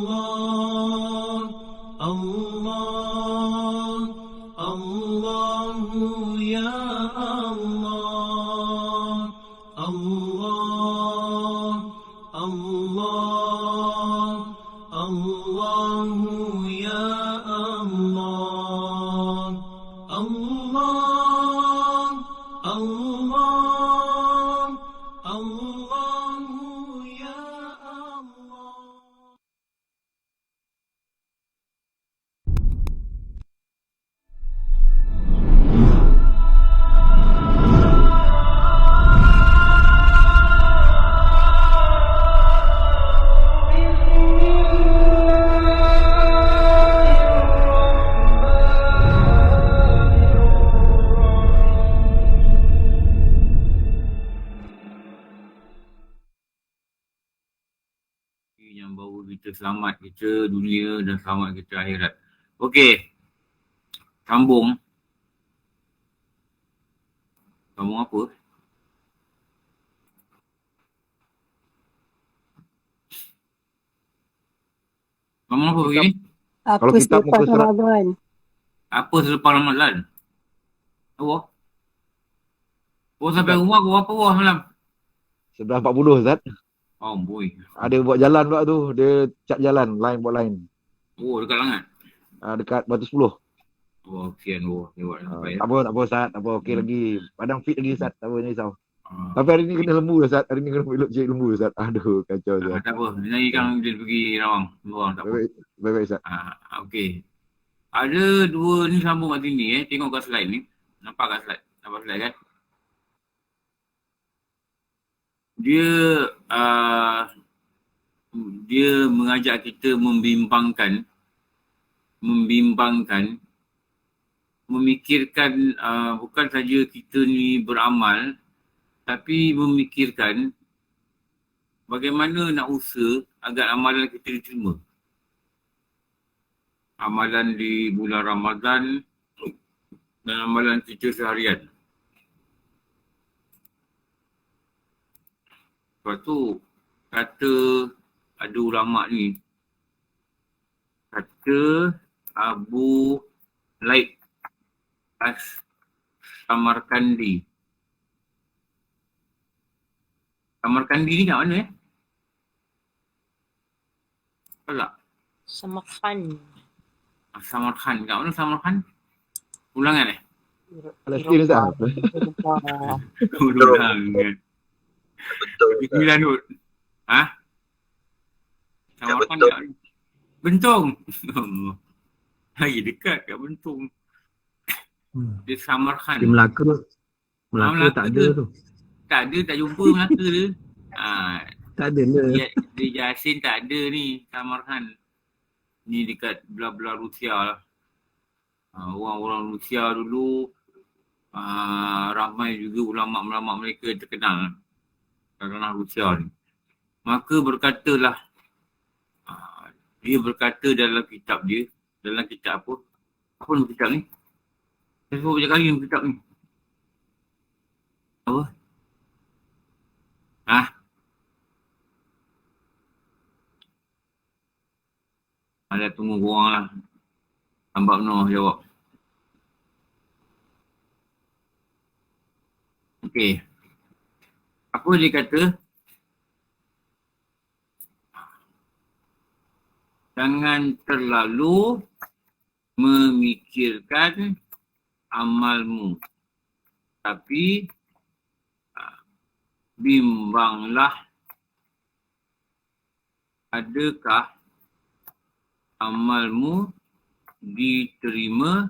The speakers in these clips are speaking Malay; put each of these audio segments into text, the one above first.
الله الله يا الله الله الله الله يا الله الله الله الله يا الله. Yang bawa kita selamat kita dunia dan selamat kita akhirat. Okey. Sambung. Sambung apa? Sambung apa begini? Apa selepas Ramadan? Apa selepas Ramadan? Apa? Oh sampai rumah kau berapa orang malam? 11.40 Ustaz. Oh boy. Ada buat jalan pula tu. Dia cat jalan. Line buat line. Oh dekat Langat? Dekat Batu 10. Oh kesian oh. Lewat sampai. Tak apa Ustaz. Tak apa. Okey lagi. Padang fit lagi Ustaz. Tak apa ni risau. Tapi hari ni kena lembu Ustaz. Hari ni kena elok cek lembu Ustaz. Aduh kacau Ustaz. Tak apa. Nanti kan dia pergi Rawang. Tak apa. Baik-baik Ustaz. Okey. Ada dua ni sambung kat sini Tengok kat slide ni. Nampak kat slide? Nampak slide kan? Dia mengajak kita membimbangkan, memikirkan bukan saja kita ni beramal, tapi memikirkan bagaimana nak usaha agar amalan kita diterima. Amalan di bulan Ramadan dan amalan kita seharian. Lepas tu kata ada ulama ni, kata Abu Laib Samarkandi. Samarkandi ni kat mana Tahu tak? Samarkand. Samarkand. Kat mana Samarkand? Ulangan Palestin Ustaz. Ulangan. Betul. Nut. Samarkand kat mana? Bentong. Lagi dekat kat Bentong. Dia Samarkand. Di Melaka tak ada tu. Tak ada, tak jumpa Melaka dia. Tak ada lah. Di Jasin tak ada ni Samarkand. Ni dekat belah-belah Rusia lah. Orang-orang Rusia dulu ramai juga ulama'-ulama' mereka terkenal dalam Rusia ni. Maka berkatalah dia berkata dalam kitab dia, dalam kitab apa? Apa nama kitab ni? Saya sebut banyak kali nama kitab ni. Apa? Ada tunggu korang lah. Tambah Noh jawab. Okey. Apa dia kata? Jangan terlalu memikirkan amalmu. Tapi bimbanglah adakah amalmu diterima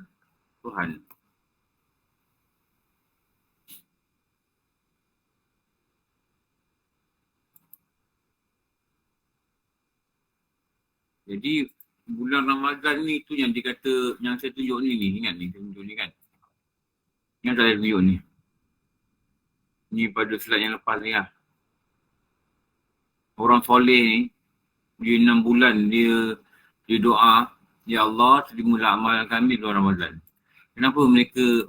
Tuhan. Jadi bulan Ramadan ni tu yang dikata, yang saya tunjuk ni, ingat ni, saya tunjuk ni kan. Yang saya tunjuk ni. Ni pada slide yang lepas ni lah. Orang soleh ni, dia 6 bulan dia doa, ya Allah terimalah amalan kami di bulan Ramadan. Kenapa mereka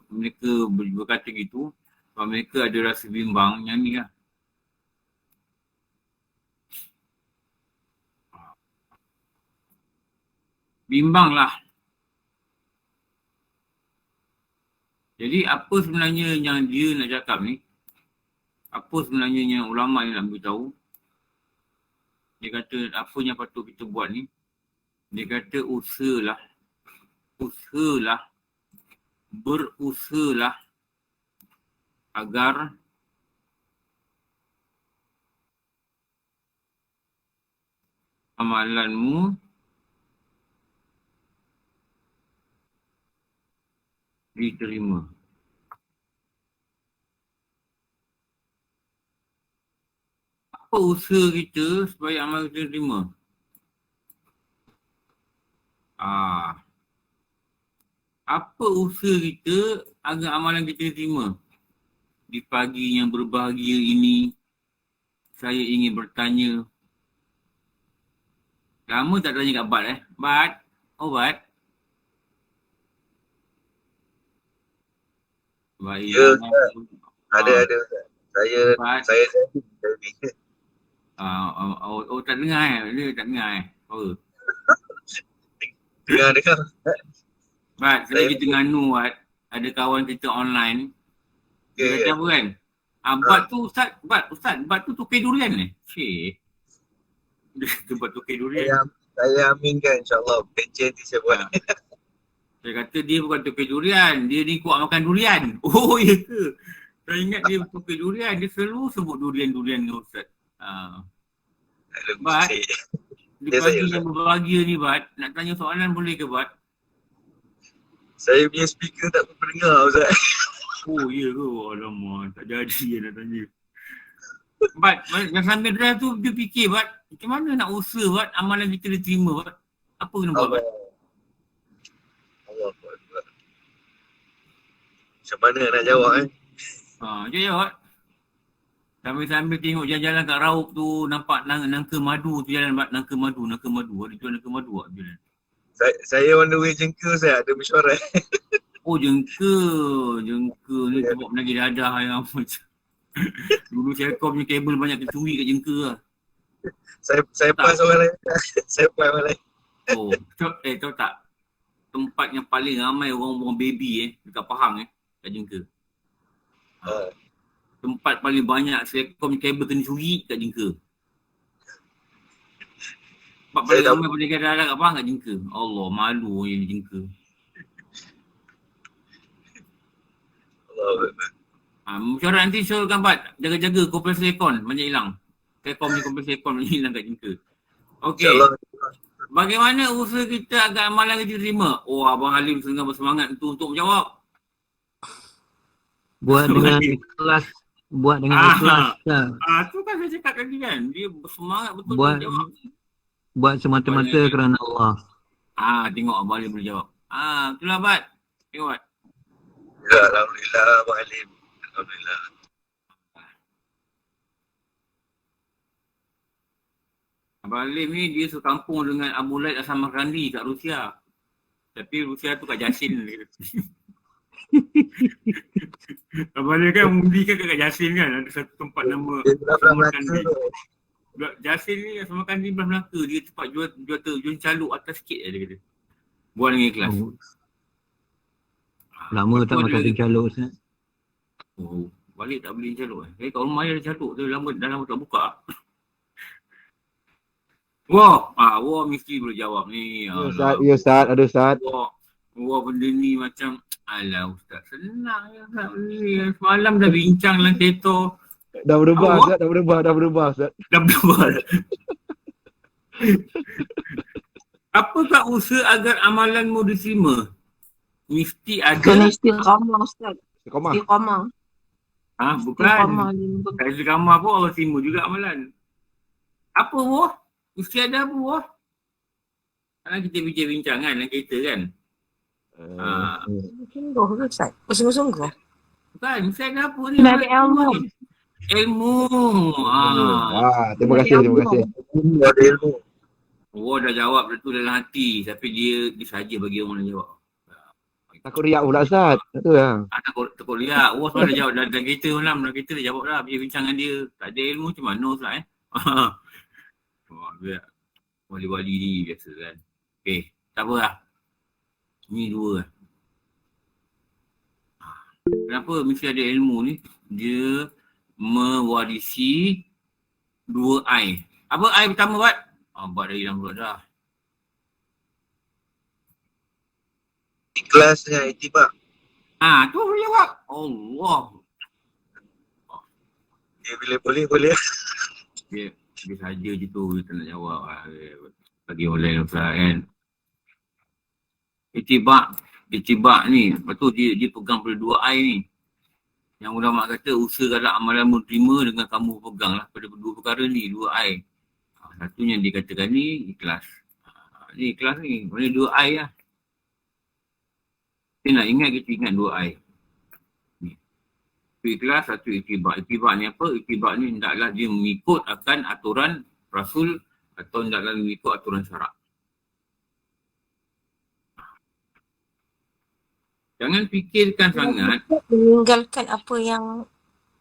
berkata gitu? Sebab mereka ada rasa bimbang yang ni lah. bimbanglah. Jadi apa sebenarnya yang dia nak cakap ni? Apa sebenarnya yang ulama ni nak beritahu? Dia kata apa yang patut kita buat ni? Dia kata usahalah, berusahalah agar amalanmu diterima. Apa usaha kita supaya amal kita diterima? Apa usaha kita agar amalan kita diterima? Di pagi yang berbahagia ini, saya ingin bertanya. Lama tak tanya kat Bat Bat? Oh Bat? Baik. Ya, ada. Saya tak dengar Dia tak dengar Oh. dengar. Bat, saya pergi Terengganu Bat. Ada kawan kita online. Dia kata apa kan? Bat tu Bat tu tukar durian ni. Cik. Dia kata Bat tukar durian. Saya aminkan insyaAllah. Pencen nanti saya buat. Saya kata dia bukan tukar durian. Dia ni kuat makan durian. Oh ya ke? Saya ingat dia tukar durian. Dia selalu sebut durian-durian dengan Ustaz. Bat, di pagi yang berbahagia ni Bat, nak tanya soalan boleh ke Bat? Saya punya speaker tak berdengar Ustaz. Oh ya ke? Alamak, tak jadi dia nak tanya. Bat, yang sambil drive tu dia fikir Bat, macam mana nak usaha Bat, amalan kita diterima Bat? Apa kena buat Bat? Allah. Macam mana nak jawab Jawab. Sambil-sambil tengok jalan-jalan kat Raub tu, nampak nangka madu tu jalan Bat, nangka madu. Ada jual nangka madu kat jalan. Saya on the way jengka saya ada mesyuarat. Oh jengka ni sebab menagih dadah yang macam. Dulu Selcom punya kabel banyak tercuri kat jengka lah. Saya pas orang lain. Saya pas orang lain. Oh, tahu tak? Tempat yang paling ramai orang-orang baby dekat Pahang kat jengka. Tempat paling banyak Selcom kabel kena curi kat jengka. Tempat paling ramai boleh kadang-kadang kat Pahang kat jengka. Allah, malu yang di jengka. Mesyuarat nanti syorkan Bat, jaga-jaga kompresor aircon banyak hilang. Telkom ni kompresor aircon banyak hilang kat jengka. Okey. Bagaimana usaha kita agar amalan kita terima? Oh, Abang Halim tengah bersemangat untuk menjawab. Buat dengan ikhlas. Tu kan saya cakap tadi kan. Dia bersemangat betul Buat untuk jawab. Buat semata-mata kerana Allah. Tengok Abang Halim boleh jawab. Itulah Bat. Tengok Bat. Ya, Alhamdulillah Abang Halim. Alhamdulillah. Abang Halim ni dia sekampung dengan Abu Laid Al-Samarkandi kat Rusia. Tapi Rusia tu kat Jasin. Abang Halim kan undi kan kat Jasin kan. Ada satu tempat nama Samarkandi. Jasin ni Samarkandi belah Melaka. Dia tempat jual caluk atas sikit dia kata. Buat dengan ikhlas. Lama tak makan caluk Ustaz. Oh, balik tak beli caluk kat rumah ada caluk tu dah lama tak buka. Wah mesti boleh jawab ni. Ya Ustaz, ada Ustaz. Wah benda ni macam alah Ustaz senang je Ustaz ni. Semalam dah bincang dalam kereta. Dah berubah Ustaz, dah berubah Ustaz. Dah berubah. Apakah usaha agar amalanmu diterima? Mesti ada. Kena istiqamah Ustaz. Istiqamah. Bukan. Kalau istiqamah pun Allah terima juga amalan. Apa buah? Mesti ada apa buah? Kalau kita bincang-bincang kan dalam kereta kan. Sungguh ke Ustaz? Sungguh-sungguh? Bukan, mesti ada apa ni? Kena ada ilmu. Terima kasih. Ada ilmu. Dah jawab tu dalam hati. Tapi dia saja bagi orang nak jawab. Takut riak pula Ustaz. Itu lah. Takut riak. Semua dah jawab dalam kereta malam. Dalam kereta dah jawab dah. Bincang dengan dia. Tak ada ilmu macam mana Ustaz Wali-wali ni biasa kan. Okay. Tak apa lah. Ni dua lah. Kenapa mesti ada ilmu ni? Dia mewarisi dua I. Apa I pertama buat? Buat dari dalam mulut dah. Ikhlasnya itibak. Tu boleh jawab. Allah. Dia bila boleh. Dia saja je tu. Dia tak nak jawab. Bagi orang lain pula kan. Itibak ni. Lepas tu dia pegang pada dua I ni. Yang ulama kata usahakanlah amalan menerima dengan kamu pegang lah pada dua perkara ni, dua I. Satunya dikatakan ni ikhlas. Ni ikhlas ni. Mana dua I lah. Kita nak ingat, kita ingat dua I. Ni. Satu ikhlas, satu itibak. Itibak ni apa? Itibak ni hendaklah dia mengikut akan aturan Rasul atau hendaklah mengikut aturan syarak. Jangan fikirkan sangat. Meninggalkan apa yang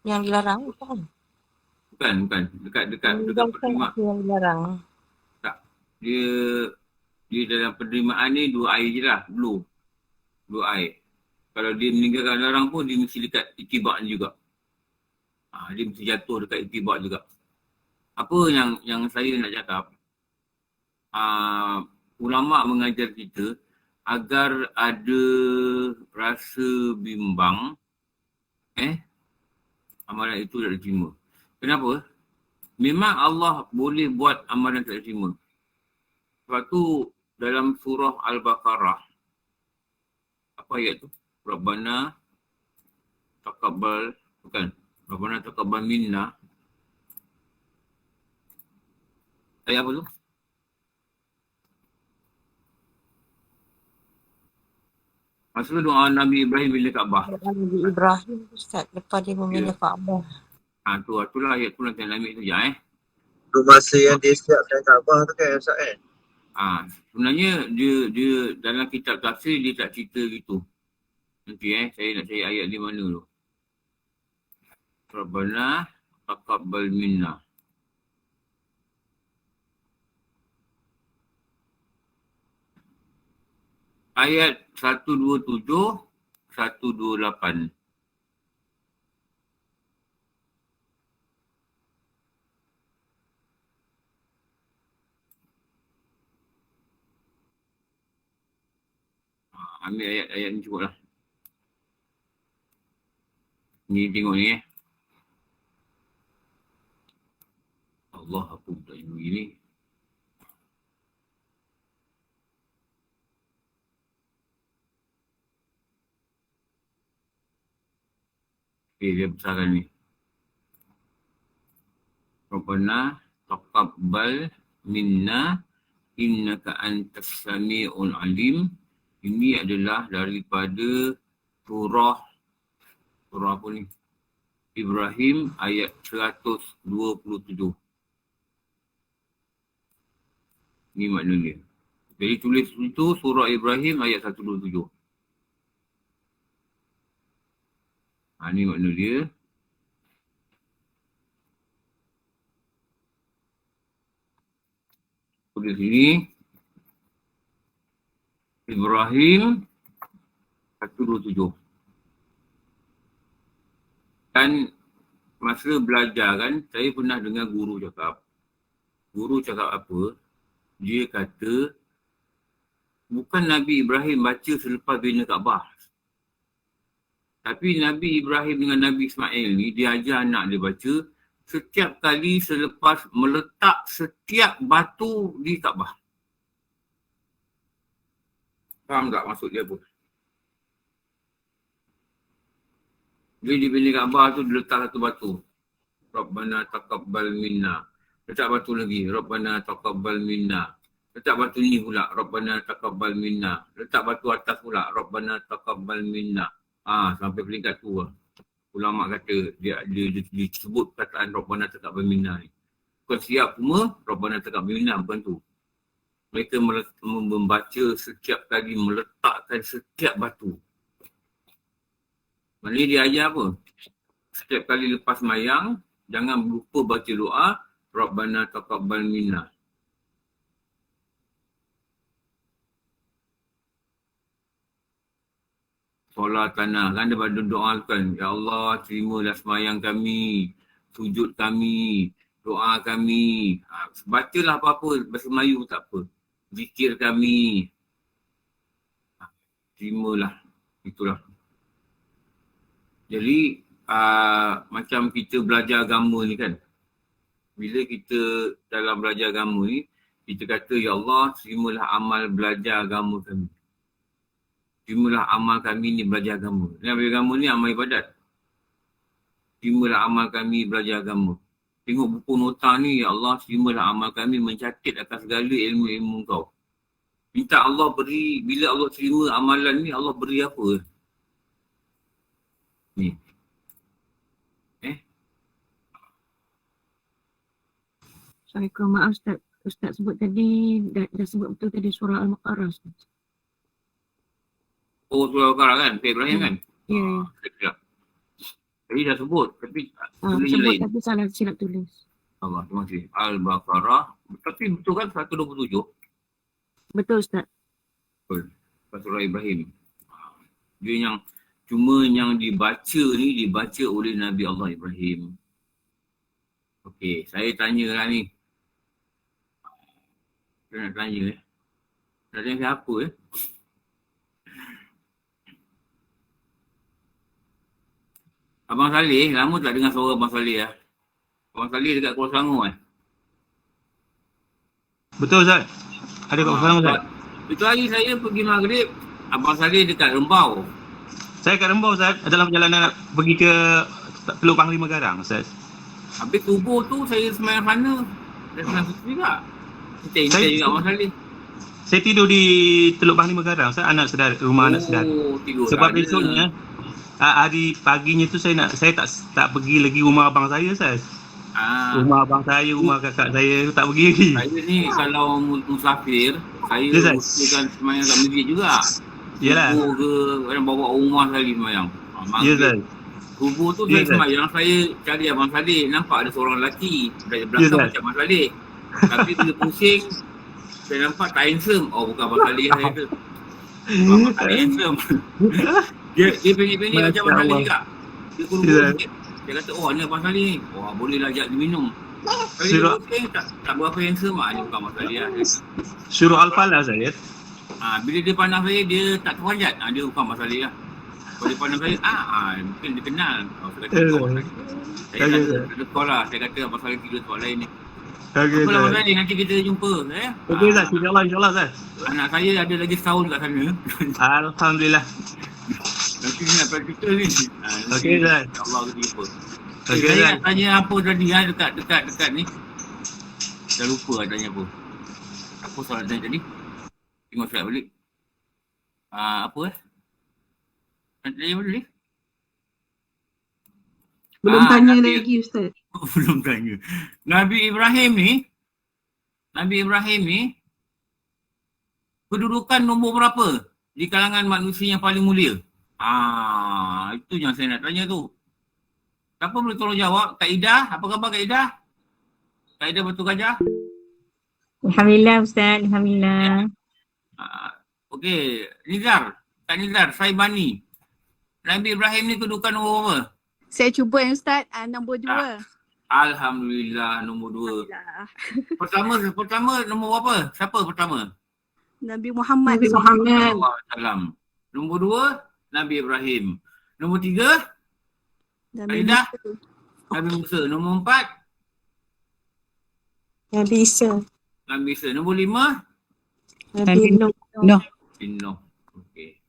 dilarang, bukan? Bukan. Dekat Meninggalkan penerimaan. apa yang dilarang. Tak. Dia dalam penerimaan ni dua I je lah. Dua I. Kalau dia meninggalkan larang pun dia mesti dekat itibak ni juga. Dia mesti jatuh dekat itibak juga. Apa yang saya nak cakap. Ulama' mengajar kita agar ada rasa bimbang, amalan itu tak diterima. Kenapa? Memang Allah boleh buat amalan tak diterima. Sebab tu dalam surah Al-Baqarah, apa ayat tu? Rabbana taqabbal minna. Ayat apa tu? Maksudnya doa Nabi Ibrahim bila Kaabah. Nabi Ibrahim, Ustaz, lepas dia membina Kaabah. Itulah ayat tu nanti ambil tu je Tu masa yang dia siapkan Kaabah tu kan Ustaz kan? Sebenarnya dia dalam kitab tafsir dia tak cerita gitu. Nanti saya nak cari ayat di mana tu. Rabbana taqabbal minna. Ayat 127, 128. Ambil ayat-ayat ni cukup lah. Ni tengok ni Allah, aku tak ingat begini. Dia besarkan ni. Rabbana taqabbal minna innaka antas sami'ul alim. Ini adalah daripada surah apa ni? Ibrahim ayat 127. Ni makna dia. Jadi tulis itu surah Ibrahim ayat 127. Ni makna dia. Tulis sini. Ibrahim 127. Dan masa belajar kan, saya pernah dengar guru cakap. Guru cakap apa? Dia kata, bukan Nabi Ibrahim baca selepas bina Kaabah. Tapi Nabi Ibrahim dengan Nabi Ismail ni, dia ajar anak dia baca setiap kali selepas meletak setiap batu di Kaabah. Faham tak maksud dia apa? Dia dibina Kaabah tu, dia letak satu batu. Rabbana taqabbal minna. Letak batu lagi. Rabbana taqabbal minna. Letak batu ni pula. Rabbana taqabbal minna. Letak batu atas pula. Rabbana taqabbal minna. Sampai peringkat tu lah. Ulama kata dia sebut perkataan Rabbana taqabbal minna ni. Bukan siap semua, Rabbana taqabbal minna, bukan tu. Mereka membaca setiap kali meletakkan setiap batu. Maksudnya dia ajar apa? Setiap kali lepas mayang, jangan lupa baca doa Rabbana taqabbal minna. solat tanah kan dia pada doa kan, ya Allah terimalah semayang kami, sujud kami, doa kami. Bacalah apa-apa bahasa Melayu tak apa. Zikir kami. Terimalah. Itulah. Jadi macam kita belajar agama ni kan. Bila kita dalam belajar agama ni, kita kata ya Allah terimalah amal belajar agama kami. Terimalah amal kami ni belajar agama. Dan belajar agama ni amal ibadat. Terimalah amal kami belajar agama. Tengok buku nota ni, ya Allah terimalah amal kami mencatat akan segala ilmu-ilmu kau. Minta Allah beri, bila Allah terima amalan ni, Allah beri apa? Ni. Assalamualaikum. Maaf Ustaz. Ustaz sebut tadi, dah sebut betul tadi surah Al-Baqarah. Oh, surah Al-Baqarah kan? Pak Ibrahim kan? Ya. Sekejap. Tadi dah sebut, tapi tulis Sebut lain. tapi salah silap tulis. Allah, terima kasih. Al-Baqarah. Tapi betul kan 127? Betul Ustaz. Surah Ibrahim. Dia yang, cuma yang dibaca ni, dibaca oleh Nabi Allah Ibrahim. Okey, saya tanya lah ni. Saya nak tanya Nak tanya siapa Abang Saleh, lama tak dengar suara Abang Saleh lah. Abang Saleh dekat Kuala Selangor Betul Ustaz. Ada kat Kuala Selangor Ustaz. Itu hari saya pergi maghrib, Abang Saleh dekat Rembau. Saya kat Rembau Ustaz, dalam perjalanan nak pergi ke Teluk Panglima Garang Ustaz. Habis subuh tu saya semayang sana. Dan senang suci juga. Kita juga Abang Saleh. Saya tidur di Teluk Panglima Garang Ustaz, rumah anak saudara. Tidur Sebab sana. besoknya hari paginya tu saya tak pergi lagi rumah abang saya Ustaz. Rumah abang saya, rumah kakak saya tak pergi lagi. Saya ni kalau musafir, saya usahakan semayang kat masjid juga. Yalah. Subuh ke, kadang bawa rumah sekali semayang. Ya Ustaz. Subuh tu saya semayang, saya cari Abang Saleh, nampak ada seorang lelaki dari belakang macam Abang Saleh. Tapi bila pusing, saya nampak tak handsome. Oh bukan Abang Saleh saya tu. Abang Saleh handsome. Dia pendek-pendek macam Abang Saleh juga. Dia kurus-kurus sikit. Dia kata, oh ni Abang Saleh ni. Oh bolehlah ajak dia minum. Kalau dia pusing, tak berapa handsome lah. Ni bukan Abang Saleh lah. Surah Al-Falah Ustaz. Bila dia pandang saya, dia tak terpanjat. Dia bukan Abang Saleh lah. Kalau dia pandang saya, mungkin dia kenal. Saya kata, saya tak ada sekolah. Saya kata Abang Saleh tidur sekolah lain ni. Okey Apalah Abang Ustaz. Saleh, nanti kita jumpa. Okey Ustaz, insyaAllah Ustaz. Anak saya ada lagi setahun kat sana. Alhamdulillah. Nanti dia nak praktikal ni. Okey Ustaz. InsyaAllah kita jumpa. Okey Saya Ustaz. nak tanya apa tadi dekat ni. Dah lupa nak tanya apa. Apa soalan tadi? Tengok slide balik. Apa nak tanya apa tadi? Belum tanya lagi Ustaz. Belum tanya. Nabi Ibrahim ni kedudukan nombor berapa di kalangan manusia yang paling mulia? Itu yang saya nak tanya tu. Siapa boleh tolong jawab? Kak Ida, apa khabar Kak Ida? Kak Ida Batu Gajah? Alhamdulillah Ustaz, alhamdulillah. Okey, Nizar, Kak Nizar, Saibani. Nabi Ibrahim ni kedudukan nombor berapa? Saya cuba Ustaz, nombor 2. Alhamdulillah nombor 2. Pertama nombor berapa? Siapa pertama? Nabi Muhammad. SAW. Nombor 2 Nabi Ibrahim. Nombor 3 Nabi Aidah. Nabi Musa. Nombor 4 Nabi Isa. Nabi Isa. Nombor 5 Nabi Nuh. Nuh. Okey.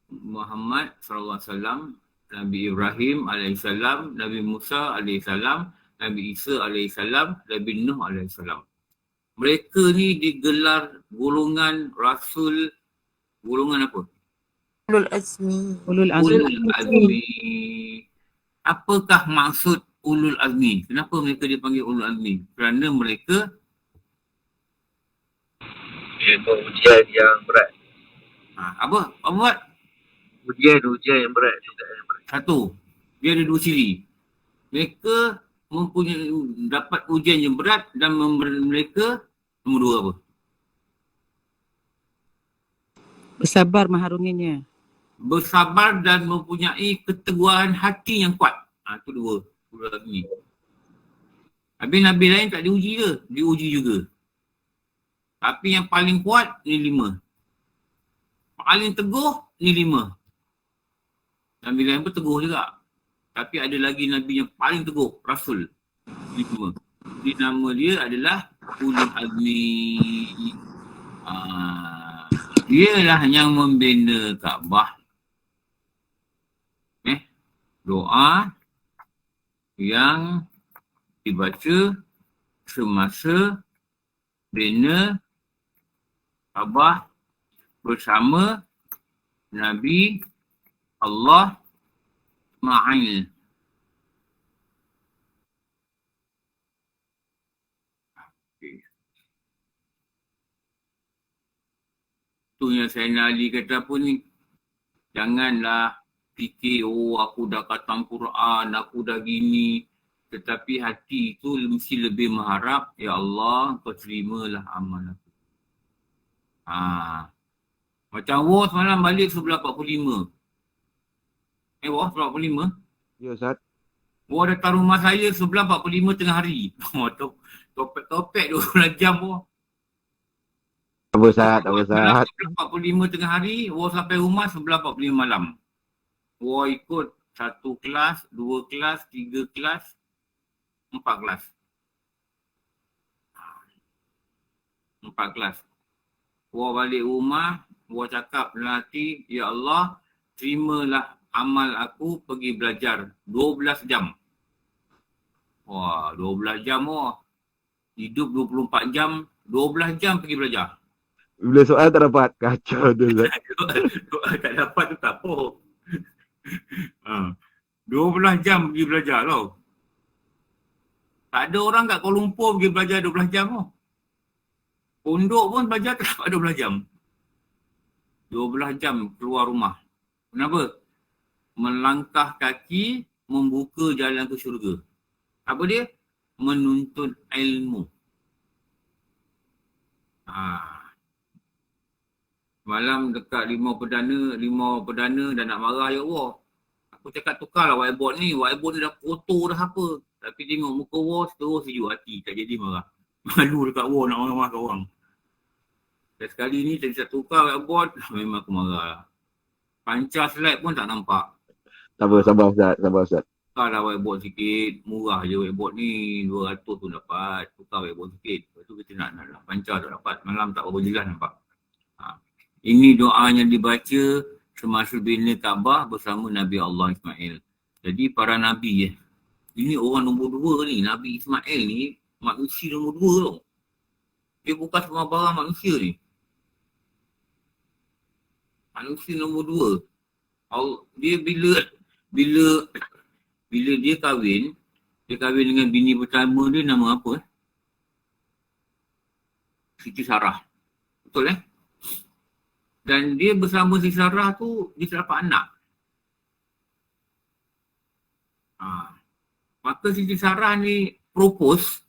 Muhammad SAW, Nabi Ibrahim alaihissalam, Nabi Musa alaihissalam, Nabi Isa alaihissalam, Nabi Nuh alaihissalam. Mereka ni digelar golongan Rasul, golongan apa? Ulul Azmi. Ulul Azmi. Apakah maksud Ulul Azmi? Kenapa mereka dipanggil Ulul Azmi? Kerana mereka ujian yang berat. Apa buat? Ujian yang berat. Satu, dia ada 2 ciri. Mereka dapat ujian yang berat dan mereka nombor 2 apa? Bersabar mengharunginya. bersabar dan mempunyai keteguhan hati yang kuat. Itu dua ni. Habis Nabi lain tak diuji ke? Diuji juga. Tapi yang paling kuat ni 5. Paling teguh ni 5. Nabi lain pun teguh juga. Tapi ada lagi Nabi yang paling teguh, Rasul. Ni 5. Jadi nama dia adalah Ulul Azmi. Dialah yang membina Kaabah. Doa yang dibaca semasa bina Kaabah bersama Nabi Allah Ismail. Tu yang Sayyidina Ali kata apa ni? Janganlah fikir, aku dah khatam Quran, aku dah gini. Tetapi hati tu mesti lebih mengharap, ya Allah, kau terimalah amal aku. Macam War semalam balik 11.45. War 11.45? Ya Ustaz. War datang rumah saya 11.45 tengah hari. Topek 12 jam War. Tak apa Ustaz, tak apa Ustaz. 11.45 tengah hari, War sampai rumah 11.45 malam. War ikut 1 kelas, 2 kelas, 3 kelas, 4 kelas. 4 kelas. War balik rumah, War cakap dalam hati, ya Allah, terimalah amal aku pergi belajar 12 jam. Wah, 12 jam War. Hidup 24 jam, 12 jam pergi belajar. Bila soal tak dapat, kacau tu Ustaz. Tak dapat tu tak apa. 12 jam pergi belajar tau. Tak ada orang kat Kuala Lumpur pergi belajar 12 jam tau. Pondok pun belajar tak dapat 12 jam. 12 jam keluar rumah. Kenapa? Melangkah kaki membuka jalan ke syurga. Apa dia? Menuntut ilmu. Malam dekat limau perdana dah nak marah ya Allah. Aku cakap tukarlah whiteboard ni dah kotor dah apa. Tapi tengok muka War terus sejuk hati, tak jadi marah. Malu dekat War nak marah kat orang. Dan sekali ni saya tukar whiteboard, memang aku marah lah. Pancar slide pun tak nampak. Sabar Ustaz. Tukarlah whiteboard sikit, murah je whiteboard ni, 200 tu dapat. Tukar whiteboard sikit, lepas tu kita nak pancar tak dapat. Malam tak berapa jelas nampak. Ini doa yang dibaca semasa bina Kaabah bersama Nabi Allah Ismail. Jadi para Nabi ini orang nombor 2 ni. Nabi Ismail ni manusia nombor 2 tau. Dia bukan semua barang manusia ni. Manusia nombor 2. Dia bila dia kahwin dengan bini pertama dia nama apa? Siti Sarah. Betul Dan dia bersama si Sarah tu, dia tak dapat anak. Maka Siti Sarah ni propose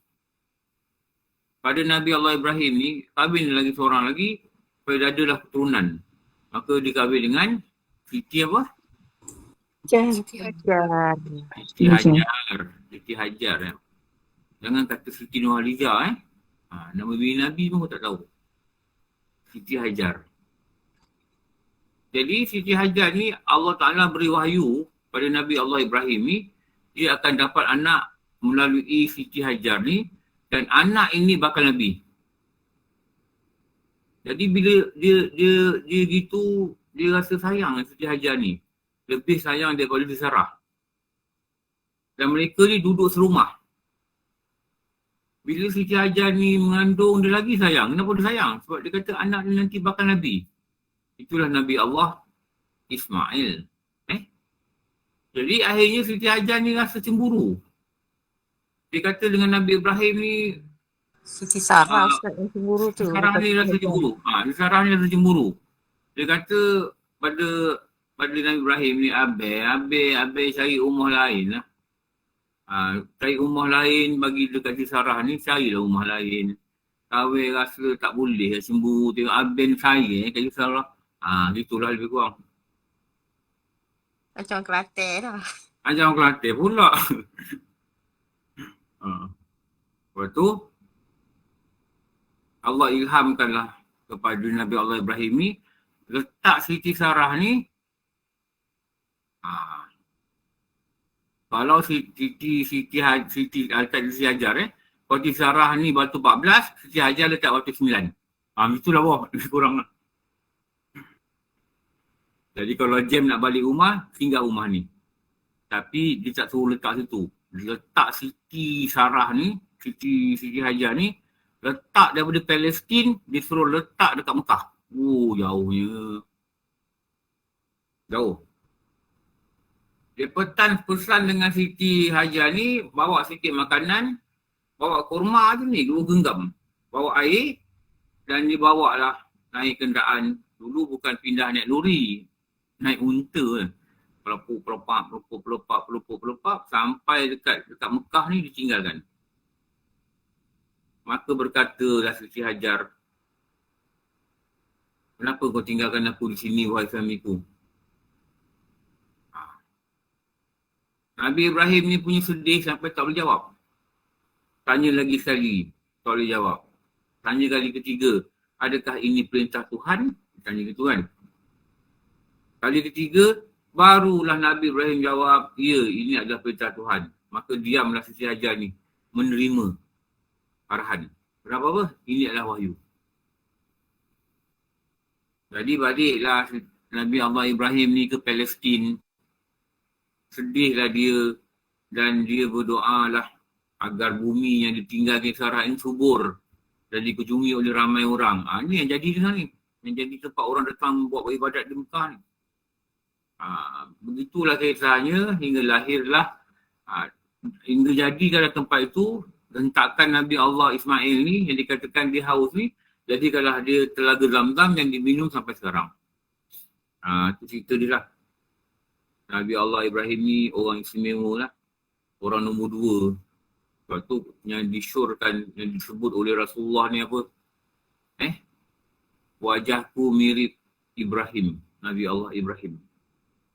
pada Nabi Allah Ibrahim ni, kahwin lagi seorang lagi, supaya adalah keturunan. Maka dia kahwin dengan Siti apa? Siti Hajar. Siti Hajar. Jangan kata Siti Nurhaliza nama bini Nabi pun tak tahu. Siti Hajar. Jadi Siti Hajar ni Allah Ta'ala beri wahyu pada Nabi Allah Ibrahim ni, dia akan dapat anak melalui Siti Hajar ni, dan anak ini bakal Nabi. Jadi bila dia gitu, dia rasa sayang Siti Hajar ni. Lebih sayang daripada Sarah. Dan mereka ni duduk serumah. Bila Siti Hajar ni mengandung, dia lagi sayang. Kenapa dia sayang? Sebab dia kata anak ni nanti bakal Nabi. Itulah Nabi Allah Ismail. Jadi akhirnya Siti Hajar ni rasa cemburu. Dia kata dengan Nabi Ibrahim ni, Siti Sarah Ustaz yang cemburu tu. Sarah ni rasa cemburu. Sarah ni rasa cemburu. Dia kata pada Nabi Ibrahim ni, Abai cari rumah lain lah. Cari rumah lain bagi dekat si Sarah ni, carilah rumah lain. Kahwin rasa tak boleh, cemburu tengok Abai ni saya kat si Sarah. Gitulah lebih kurang. Macam Kelantan lah. Ajar orang Kelantan pula. Lepas tu, Allah ilhamkanlah kepada Nabi Allah Ibrahim ni, letak Siti Sarah ni, kalau Siti Hajar kalau Siti Sarah ni batu 14, Siti Hajar letak batu 9. Itulah bawah, lebih kurang lah. Jadi kalau jam nak balik rumah, tinggal rumah ni. Tapi dia tak suruh letak situ. Dia letak Siti Sarah ni, Siti Hajar ni, letak daripada Palestin, dia suruh letak dekat Mekah. Jauhnya. Jauh. Dia pesan dengan Siti Hajar ni, bawa sikit makanan, bawa kurma tu ni, 2 genggam. Bawa air, dan dia bawa lah naik kenderaan. Dulu bukan pindah naik lori, naik unta. Pelopap, sampai dekat Mekah ni ditinggalkan. Maka berkatalah Siti Hajar, kenapa kau tinggalkan aku di sini, wahai suamiku? Nabi Ibrahim ni punya sedih sampai tak boleh jawab. Tanya lagi sekali, tak boleh jawab. Tanya kali ketiga, adakah ini perintah Tuhan? Tanya gitu kan. Kali ketiga, barulah Nabi Ibrahim jawab, ya, ini adalah perintah Tuhan. Maka diamlah Siti Hajar ni, menerima arahan. Kenapa apa? Ini adalah wahyu. Jadi baliklah Nabi Allah Ibrahim ni ke Palestin. Sedihlah dia dan dia berdoa lah agar bumi yang ditinggalkan Sarah ini subur dan dikunjungi oleh ramai orang. Ini yang jadi di sana ni. Yang jadi tempat orang datang buat ibadat di Mekah ni. Begitulah kisahnya hingga lahirlah, hingga jadikanlah tempat itu, hentakan Nabi Allah Ismail ni yang dikatakan dia haus ni, jadikanlah dia telaga Zamzam yang diminum sampai sekarang. Itu cerita dia lah. Nabi Allah Ibrahim ni orang istimewa lah. Orang nombor 2. Sebab tu yang disyorkan, yang disebut oleh Rasulullah ni apa? Wajahku mirip Ibrahim, Nabi Allah Ibrahim.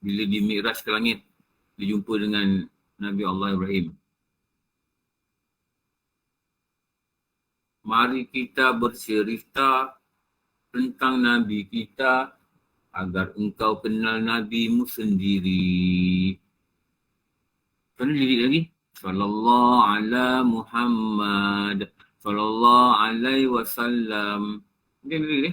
Bila di Mi'raj ke langit, dia jumpa dengan Nabi Allah Ibrahim. Mari kita bercerita tentang Nabi kita agar engkau kenal Nabimu sendiri. Mana lirik lagi? Sallallahu ala Muhammad sallallahu alaihi wasallam. Dia lirik ni.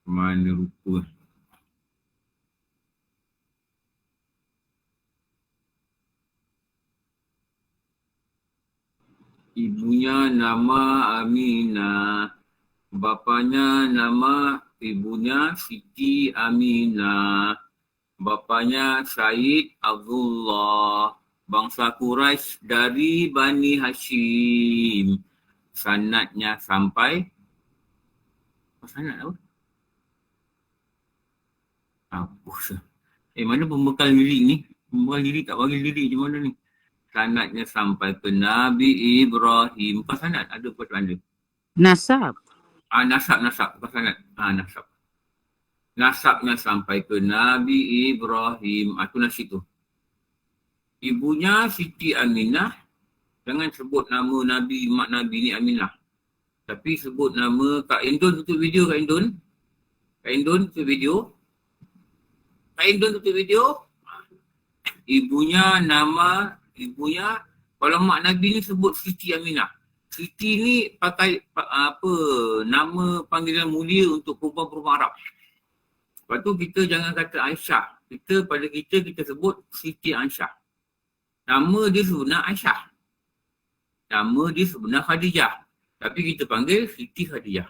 Mana rupa? Ibunya nama Aminah, bapanya nama ibunya Siti Aminah, bapanya Said Abdullah, bangsa Quraisy dari Bani Hashim. Sanadnya sampai sanad apa? Apa? Mana pembekal lirik ni? Pembekal lirik tak bagi lirik di mana ni? Sanadnya sampai ke Nabi Ibrahim. Bukan sanad, ada perkataan dia. Nasab. Nasab. Bukan sanad. Nasab. Nasabnya sampai ke Nabi Ibrahim. Itu nasib tu. Ibunya Siti Aminah. Jangan sebut nama Nabi, mak Nabi ni Aminah. Tapi sebut nama Kak Indon tutup video, Kak Indon. Kak Indon tutup video. Kak Indon tutup video. Ibunya kalau mak Nabi ni sebut Siti Aminah. Siti ni pakai nama panggilan mulia untuk perempuan-perempuan Arab. Lepas tu kita jangan kata Aisyah. Kita sebut Siti Aisyah. Nama dia sebenar Aisyah. Nama dia sebenar Khadijah. Tapi kita panggil Siti Khadijah.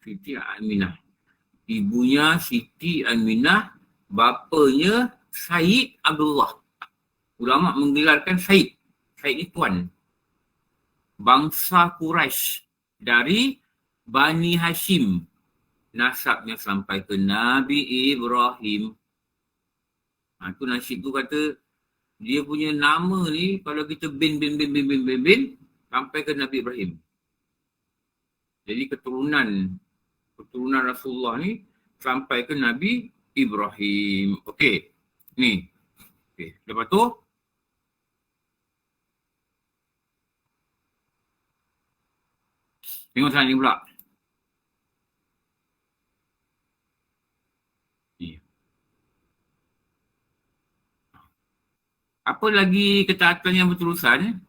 Siti Aminah. Ibunya Siti Aminah, bapanya Said Abdullah. Ulama menggelarkan Said. Said ni tuan. Bangsa Quraisy dari Bani Hashim. Nasabnya sampai ke Nabi Ibrahim. Tu nasib tu kata dia punya nama ni kalau kita bin sampai ke Nabi Ibrahim. Jadi keturunan Rasulullah ni sampai ke Nabi Ibrahim. Okey. Ni. Okey. Lepas tu tengok sana ni pula. Ni. Apa lagi ketaatan yang berterusan?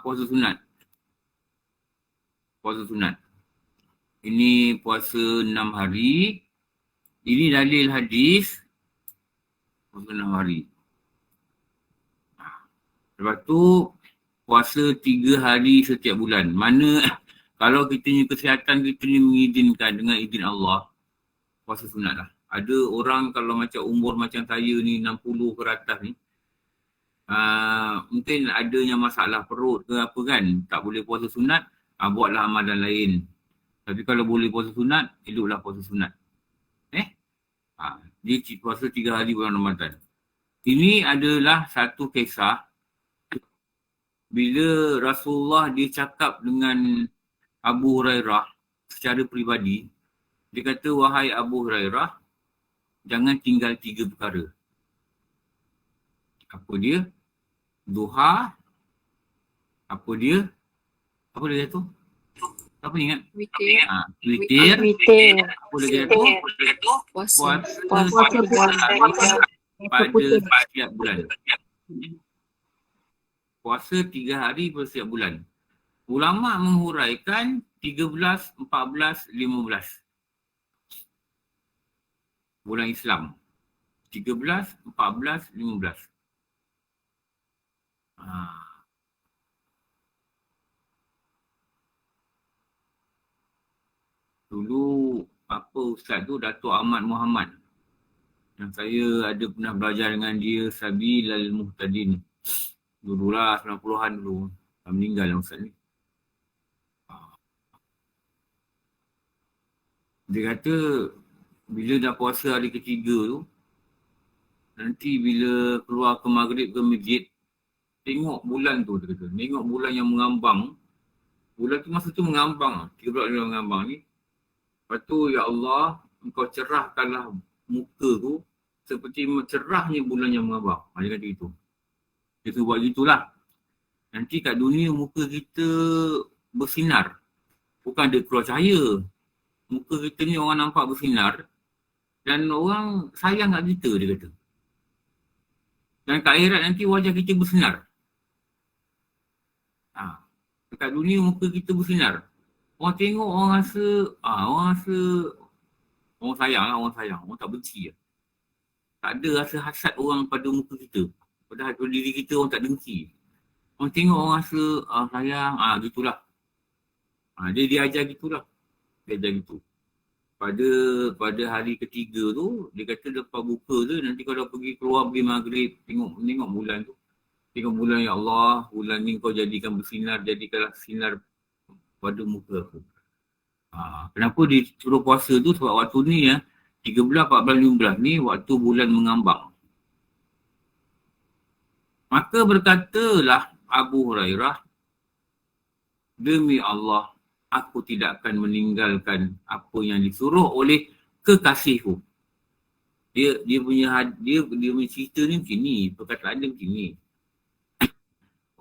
Puasa sunat. Puasa sunat. Ini puasa 6 hari. Ini dalil hadis. Puasa 6 hari. Lepas tu puasa 3 hari setiap bulan. Mana kalau kita ni kesihatan kita ni mengizinkan dengan izin Allah, puasa sunat lah. Ada orang kalau macam umur macam saya ni 60 ke atas ni, mungkin adanya masalah perut ke apa kan, tak boleh puasa sunat, buatlah amalan lain. Tapi kalau boleh puasa sunat, eloklah puasa sunat. Dia puasa 3 hari bulan Ramadan. Ini adalah satu kisah bila Rasulullah dia cakap dengan Abu Hurairah secara peribadi. Dia kata, wahai Abu Hurairah, jangan tinggal 3 perkara. Apa dia? Duha. Apa dia? Apa dia tu? Apa ni ingat? Witir. Witir. Apa lagi tu? Puasa. Puasa pada setiap bulan. Puasa 3 hari pada setiap bulan. Ulama menghuraikan 13, 14, 15. Bulan Islam. 13, 14, 15. Dulu apa ustaz tu, Datuk Ahmad Muhammad. Yang saya ada pernah belajar dengan dia, Sabilal Muhtadin. Dululah 90-an dulu. Dah meninggal lah ustaz ni. Dia kata bila dah puasa hari ketiga tu, nanti bila keluar ke maghrib ke masjid, tengok bulan tu, dia kata. Tengok bulan yang mengambang. Bulan tu masa tu mengambang. 3 bulan dia mengambang ni. Lepas tu, ya Allah, engkau cerahkanlah muka tu seperti cerahnya bulan yang mengambang. Dia kata gitu. Dia tu buat gitulah. Nanti kat dunia muka kita bersinar. Bukan ada keluar cahaya. Muka kita ni orang nampak bersinar. Dan orang sayang kat kita, dia kata. Dan kat akhirat nanti wajah kita bersinar. Dekat dunia muka kita bersinar. Orang tengok, orang rasa, orang sayang lah, orang sayang. Orang tak benci lah. Tak ada rasa hasad orang pada muka kita. Padahal pada diri kita orang tak dengki. Orang tengok, orang rasa, sayang, gitulah. Dia ajar gitulah. Dia ajar gitu. Pada hari ketiga tu, dia kata lepas buka tu, nanti kalau pergi keluar pergi maghrib, tengok bulan tu. Tengok bulan, ya Allah, bulan ni kau jadikan bersinar, jadikanlah sinar pada muka aku. Kenapa dia suruh puasa tu? Sebab waktu ni 13, 14, 15 ni waktu bulan mengambang. Maka berkatalah Abu Hurairah, demi Allah, aku tidak akan meninggalkan apa yang disuruh oleh kekasihku. Dia punya cerita ni macam ni, perkataan dia macam ni.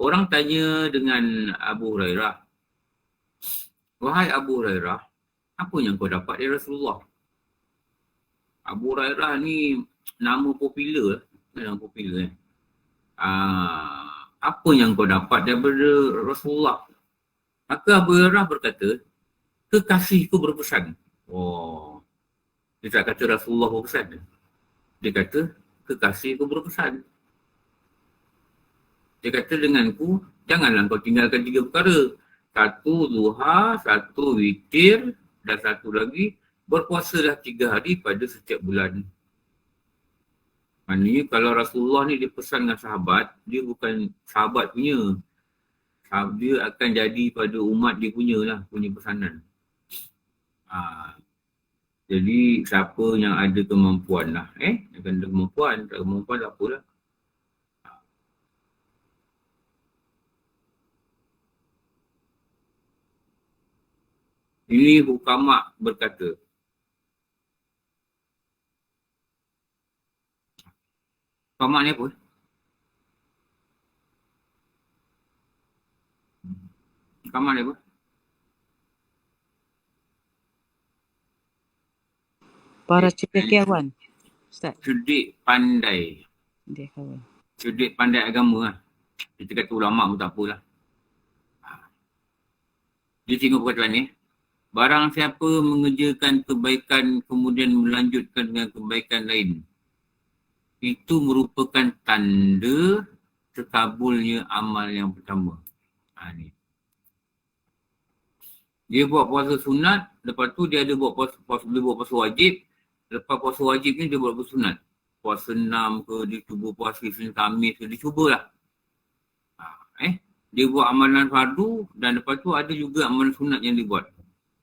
Orang tanya dengan Abu Hurairah, wahai Abu Hurairah, apa yang kau dapat dari Rasulullah? Abu Hurairah ni nama popular. Apa yang kau dapat daripada Rasulullah? Maka Abu Hurairah berkata, kekasihku berpesan. Dia tak kata Rasulullah berpesan. Dia kata, kekasihku berpesan. Dia kata denganku, janganlah kau tinggalkan 3 perkara. 1 duha, 1 witir dan 1 lagi berpuasalah 3 hari pada setiap bulan. Maknanya kalau Rasulullah ni dia pesan dengan sahabat, dia bukan sahabat punya. Dia akan jadi pada umat dia punya pesanan. Jadi siapa yang ada kemampuan lah. Akan ada kemampuan, tak kemampuan tak apalah. Ini hukama berkata. Hukama ni apa? Hukama ni apa? Para cendekiawan. Ustaz. Cerdik pandai. Cendekiawan. Cerdik pandai agama lah. Kita kata ulama' pun tak apalah. Dia tengok perkataan ni. Barang siapa mengerjakan kebaikan kemudian melanjutkan dengan kebaikan lain. Itu merupakan tanda terkabulnya amal yang pertama. Ni. Dia buat puasa sunat, lepas tu dia ada buat dia buat puasa wajib. Lepas puasa wajib ni dia buat puasa sunat. Puasa 6 ke, dia cuba puasa Isnin Khamis ke, dia cubalah. Dia buat amalan fardu dan lepas tu ada juga amalan sunat yang dia buat.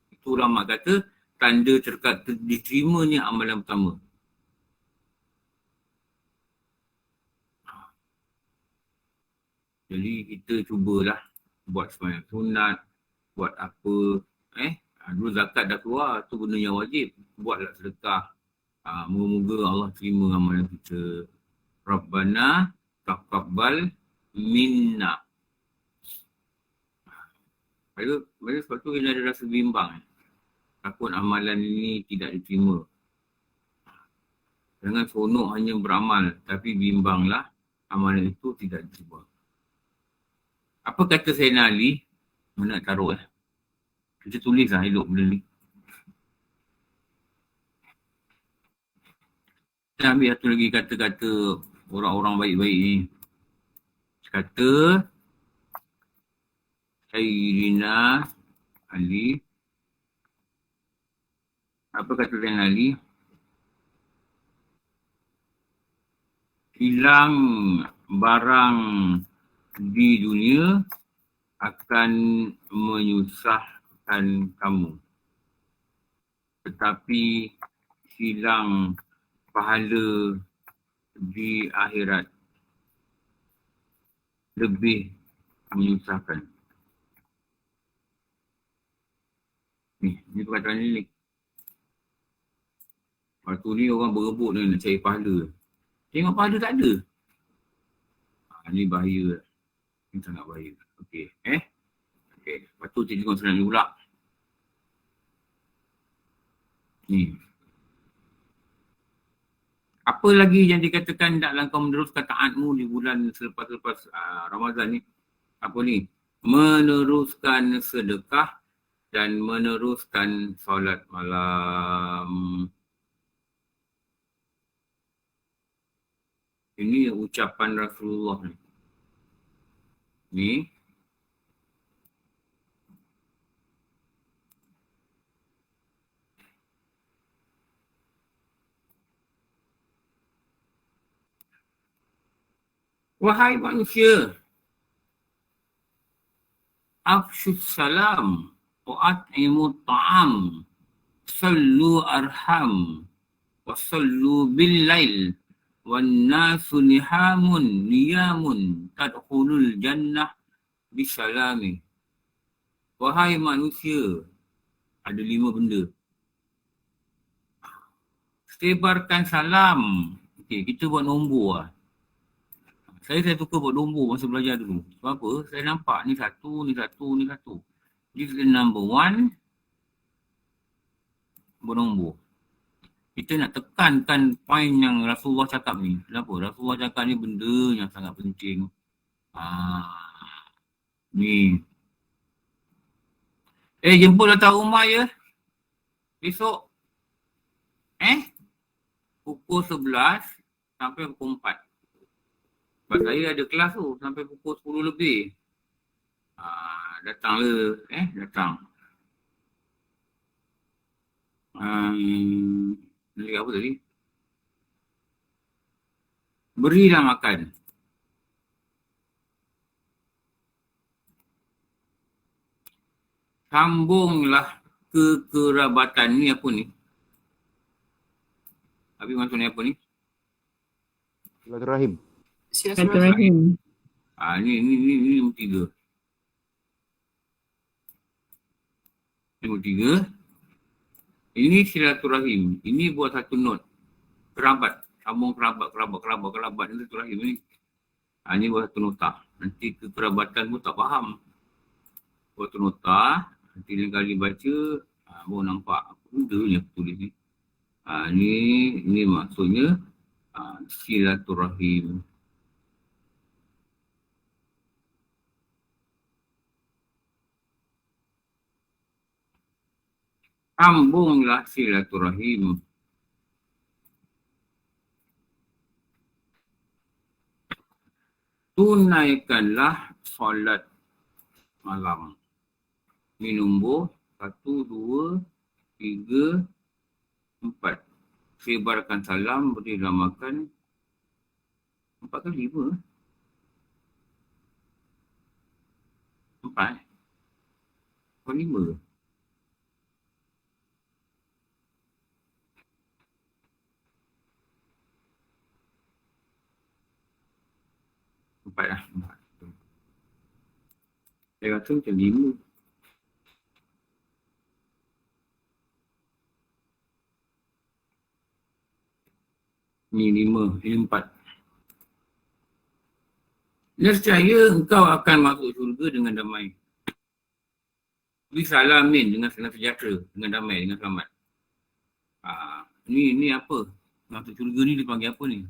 Itu ulama kata tanda diterimanya amalan pertama. Jadi kita cubalah buat sembahyang sunat, buat apa, dulu zakat dah keluar, tu benda yang wajib. Buatlah sedekah. Moga-moga Allah terima amalan kita. Rabbana taqabbal minna. Sebab tu kita ada rasa bimbang. Takut amalan ini tidak diterima. Jangan seronok hanya beramal, tapi bimbanglah amalan itu tidak diterima. Apa kata Sayyidina Ali? Mana nak taruh Kita tulislah elok benda ni. Kita ambil satu lagi kata-kata orang-orang baik-baik ni. Kata Sayyidina Ali. Apa kata Sayyidina Ali? Hilang barang di dunia akan menyusahkan kamu. Tetapi hilang pahala di akhirat lebih menyusahkan. Ni perkataan ni. Waktu ni orang berebut ni nak cari pahala. Tengok pahala tak ada. Ni bahaya. Ni sangat bahaya. Okey. Okey. Lepas tu kita tengok senang ni pula. Ni. Apa lagi yang dikatakan taklah kau meneruskan taatmu di bulan selepas-lepas Ramadan ni? Apa ni? Meneruskan sedekah dan meneruskan solat malam. Ini ucapan Rasulullah ni. Ni. Wahai manusia, afshus salam wa at'imut ta'am, sallu arham, wa sallu bil lail, wan nasu nihamun niyamun tadkhulul jannah bisalami. Wahai manusia, ada 5 benda. Sebarkan salam. Okey, kita buat nombor lah. Saya suka buat nombor masa belajar dulu. Sebab apa? Saya nampak ni satu, ni satu, ni satu. This is the number 1. Bernombor. Kita nak tekankan poin yang Rasulullah cakap ni. Kenapa? Rasulullah cakap ni benda yang sangat penting. Ni. Jemput datang rumah ya. Besok. Pukul 11 sampai pukul 4. Sebab saya ada kelas tu sampai pukul 10 lebih. Datanglah. Datang. Lagi apa tadi? Berilah makan. Sambunglah kekerabatan ni apa ni? Habis maksudnya apa ni? Silaturahim. Silaturahim. Ni nombor 3. Nombor 3. Ini silaturahim. Ini buat satu note. Kerabat. Sambung kerabat. Ini silaturahim ni. Ini buat satu nota. Nanti kekerabatan pun tak faham. Buat satu nota. Nanti lain kali baca, baru nampak. Apa benda ni aku tulis ni. Ni maksudnya silaturahim. Sambunglah silaturahim. Tunaikanlah solat malam. Ini nombor 1, 2, 3, 4. Sebarkan salam, berilah makan. 4 kali 5? 4? 5? Empat lah. Saya rasa macam 5. Ni 5, ini 4. Nescaya engkau akan masuk syurga dengan damai. Beri salamin dengan senang sejahtera, dengan damai, dengan selamat. Ni apa? Masuk syurga ni dipanggil apa ni?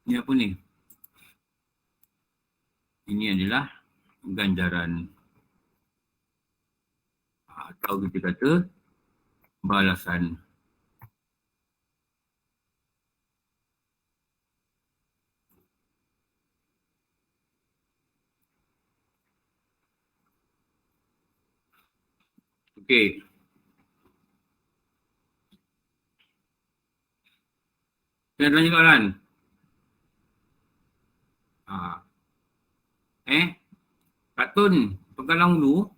Ni apa ni? Ini adalah ganjaran. Atau kita kata balasan. Okey. Saya tanya soalan. Katun, penggalang dulu.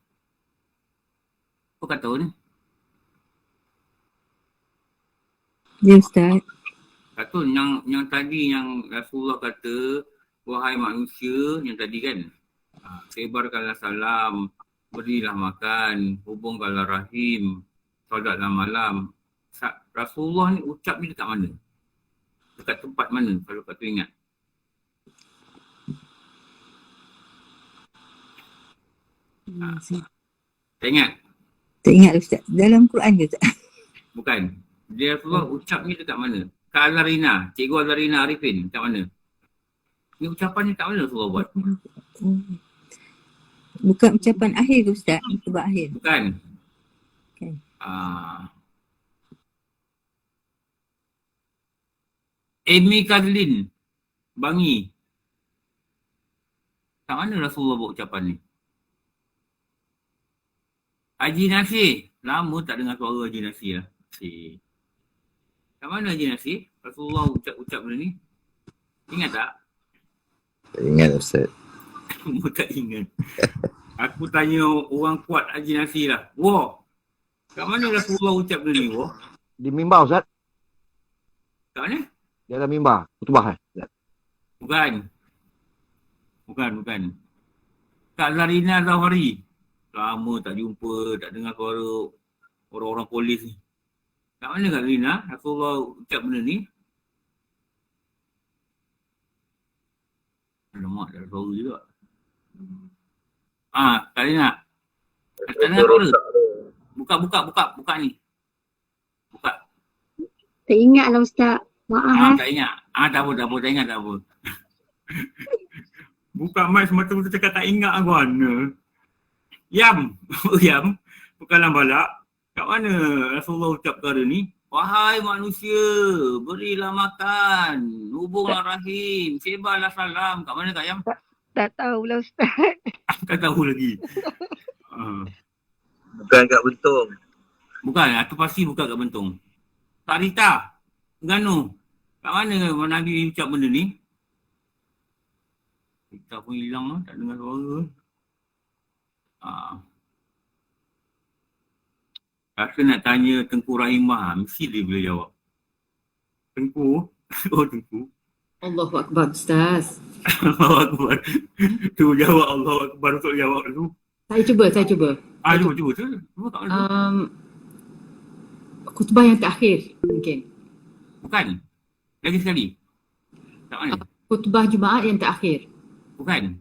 Apa katun? Ya Ustaz. Katun yang tadi yang Rasulullah kata, wahai manusia yang tadi kan, sebarkanlah salam, berilah makan, hubungkanlah rahim, solatlah malam. Rasulullah ni ucap ni dekat mana? Dekat tempat mana kalau Katun ingat? Tak ingat? Tak ingat Ustaz. Dalam Quran ke Ustaz? Bukan. Dia Rasulullah ucap ni dekat mana? Kak Azharina, Cikgu Azharina Arifin, dekat mana? Ni ucapan ni dekat mana Rasulullah buat? Bukan ucapan akhir ke Ustaz? Sebab akhir. Bukan. Okay. Amy Kazlin, Bangi. Kat mana Rasulullah buat ucapan ni? Haji Nasir. Lama tak dengar suara Haji Nasir lah. Kat mana Haji Nasir? Rasulullah ucap benda ni. Ingat tak? Tak ingat Ustaz. Kamu tak ingat. Aku tanya orang kuat Haji Nasir lah. Wah. Kat mana Rasulullah ucap benda ni? Wah. Di mimbar Ustaz. Kat mana? Di atas mimbar. Khutbah Ustaz. Bukan. Kak Zarina Zawari. Lama tak jumpa, tak dengar suara orang-orang polis ni. Kat mana Kak Zarina? Rasulullah ucap benda ni. Alamak, tak ada suara juga. Kak Zarina. Tak dengar suara. Buka ni. Buka. Tak ingat lah Ustaz. Maaf. Tak ingat. Tak apa. Buka mic semata-mata cakap tak ingat aku mana. Yam. Bukanlah balak. Kat mana Rasulullah ucap perkara ni? Wahai manusia, berilah makan, hubunglah rahim, sebarlah salam. Kat mana Kak Yam? Tak tahulah Ustaz. Tak tahu lagi. Bukan kat Bentong. Bukan, itu pasti bukan kat Bentong. Kak Rita, Terengganu. Kat mana Nabi ucap benda ni? Rita pun hilang lah, tak dengar suara. Rasa nak tanya Tengku Rahimah, mesti dia boleh jawab. Tengku? Oh Tengku. Allahu Akbar Ustaz. Allahu Akbar. Tu jawab Allahu Akbar untuk jawab tu. Saya cuba. Cuba. Cuba tak ada. Khutbah yang terakhir mungkin. Bukan. Lagi sekali. Tak mana? Khutbah Jumaat yang terakhir. Bukan.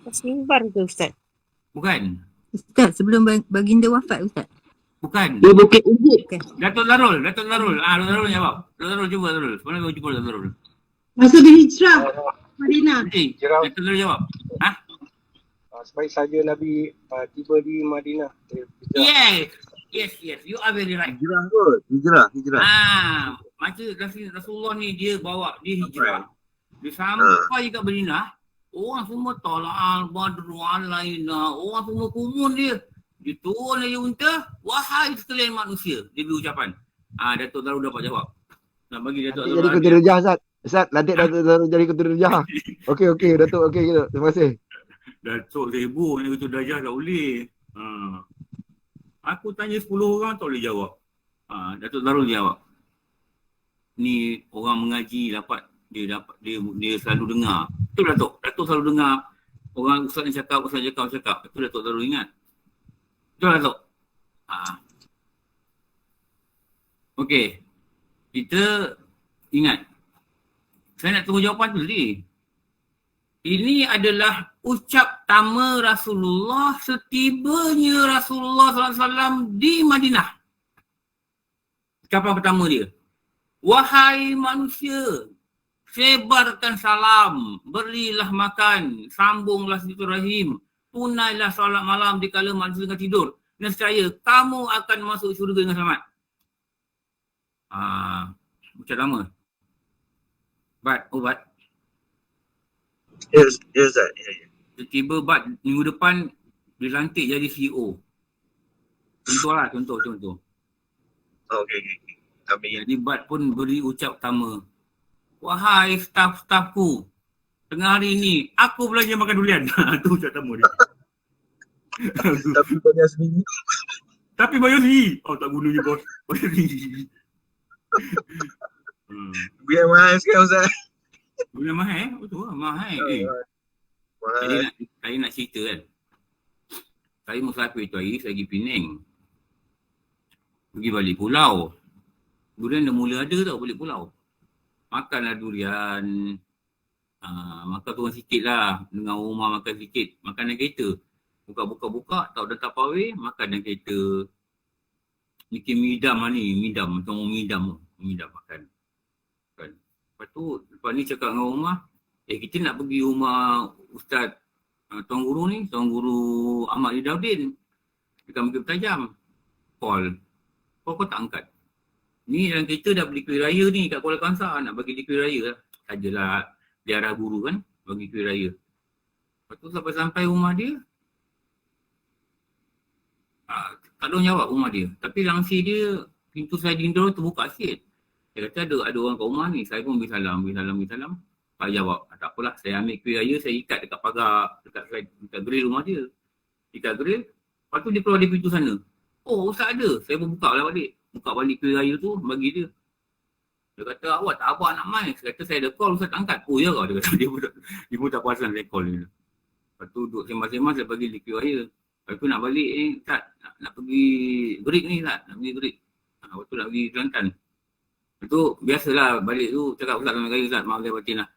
Pas mimbar ke Ustaz? Bukan. Ustaz, sebelum baginda wafat Ustaz. Bukan. Dia Bukit Uhud. Datuk Darul. Datuk Darul jawab. Datuk Darul cuba Darul. Mana kau cuba Datuk Darul? Masa berhijrah Madinah. Datuk Darul jawab. Sebaik saja Nabi tiba di Madinah. Yes. You are very right. Hijrah kot. Hijrah. Macam Rasulullah ni dia bawa dia hijrah. Dia sampai kat Madinah. Orang semua tolak al-badru alaina. Orang semua kumun dia. Dia turun dari unta. Wahai sekalian manusia. Dia beri ucapan. Datuk Darul dapat jawab. Nak bagi Datuk Darul. Jadi Ketua Darjah Ustaz. Ustaz, lantik Datuk Darul jadi Ketua Darjah. Okey Datuk. Okey gitu. Terima kasih. Datuk sibuk ni Ketua Darjah tak boleh. Aku tanya 10 orang tak boleh jawab. Datuk Darul jawab. Ni orang mengaji dapat dia selalu dengar. Betul Datuk selalu dengar orang ustaz yang cakap. Itu Datuk Darul ingat. Betul Datuk? Okey. Kita ingat. Saya nak tunggu jawapan tu tadi. Ini adalah ucap tama Rasulullah setibanya Rasulullah SAW di Madinah. Ucapan pertama dia. Wahai manusia, sebarkan salam, berilah makan, sambunglah silaturahim, tunailah solat malam dikala manusia tengah tidur. Nescaya kamu akan masuk syurga dengan selamat. Ucap lama. Bat. Yes, Ustaz. Tiba-tiba Bat minggu depan dilantik jadi CEO. Contoh. Okey. Jadi Bat pun beri ucap pertama. Wahai staf-stafku, tengah hari ni aku belanja makan durian. Tu ucap pertama dia. Tapi banyak sendiri. Tapi bayar sendiri. Tak gunanya bos. Bayar sendiri. Biar mahal sekarang Ustaz. Durian mahal Betul lah, mahal. Saya nak cerita kan. Saya musafir tu hari, saya pergi Penang. Pergi balik pulau. Durian dah mula ada tau balik pulau. Makanlah durian. Makan turun sikit lah. Dengan rumah makan sikit. Makan dalam kereta. Buka, tahu dah tak pawai, makan dalam kereta. Bikin midam lah ni. Macam orang midam makan. Lepas tu, lepas ni cakap dengan rumah. Kita nak pergi rumah Ustaz Tuan Guru Ahmad Ridaudin. Dekat Bukit Bertajam. Call kau tak angkat. Ni dalam kereta dah beli kuih raya ni kat Kuala Kangsar. Nak bagi dia kuih raya lah. Sajalah dia arah guru kan. Bagi kuih raya. Lepas tu sampai rumah dia. Tak ada jawab rumah dia. Tapi langsir dia, pintu sliding door terbuka sikit. Dia kata ada orang kat rumah ni. Saya pun beri salam. Pak jawab, tak apalah. Saya ambil kuih raya, saya ikat dekat pagar. Dekat grill rumah dia. Ikat grill. Lepas tu dia keluar dari pintu sana. Ustaz ada. Saya pun buka balik. Buka balik kuih raya tu, bagi dia. Dia kata, awak tak abang nak main. Saya kata, saya ada call, Ustaz tak angkat. Ya kau. Dia kata, dia pun tak perasan saya call dia. Lepas tu duduk sembang-sembang, saya bagi dia kuih raya. Lepas tu nak balik ni, Ustaz, nak pergi break ni, Ustaz. Nak pergi break. Lepas tu nak pergi Kelantan. Lepas tu, biasalah balik tu, cakap Ustaz dengan raya, Ustaz, maaf saya batin lah.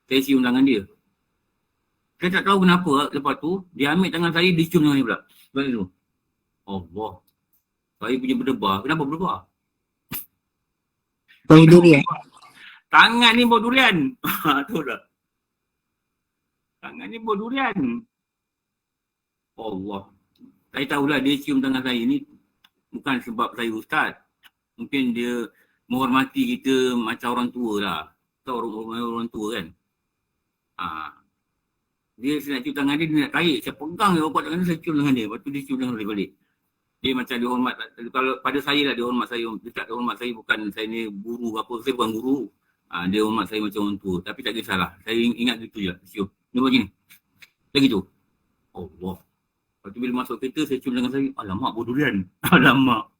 Saya cium tangan dia. Saya tak tahu kenapa, lepas tu, dia ambil tangan saya, dia cium tangan dia pula. Balik tu. Allah. Saya punya berdebar. Kenapa berdebar? Bau durian. Tangan ni bau durian. Tahu tak? Tangan ni bau durian. Allah. Saya tahulah dia cium tangan saya ni bukan sebab saya ustaz. Mungkin dia menghormati kita macam orang tua lah. Tahu orang tua kan? Dia saya nak cium tangan dia nak tarik. Saya pegang dia bapak tangan dia, saya cium tangan dia. Lepas tu dia cium tangan dia balik. Dia macam dia hormat. Kalau pada saya lah dia hormat saya. Dia tak hormat saya bukan saya ni guru apa. Saya bukan guru. Dia hormat saya macam orang tua. Tapi tak kisahlah. Saya ingat gitu je. Cium. Dia buat gini. Lagi tu. Allah. Lepas tu bila masuk kereta saya cium tangan saya. Alamak bau durian. Alamak.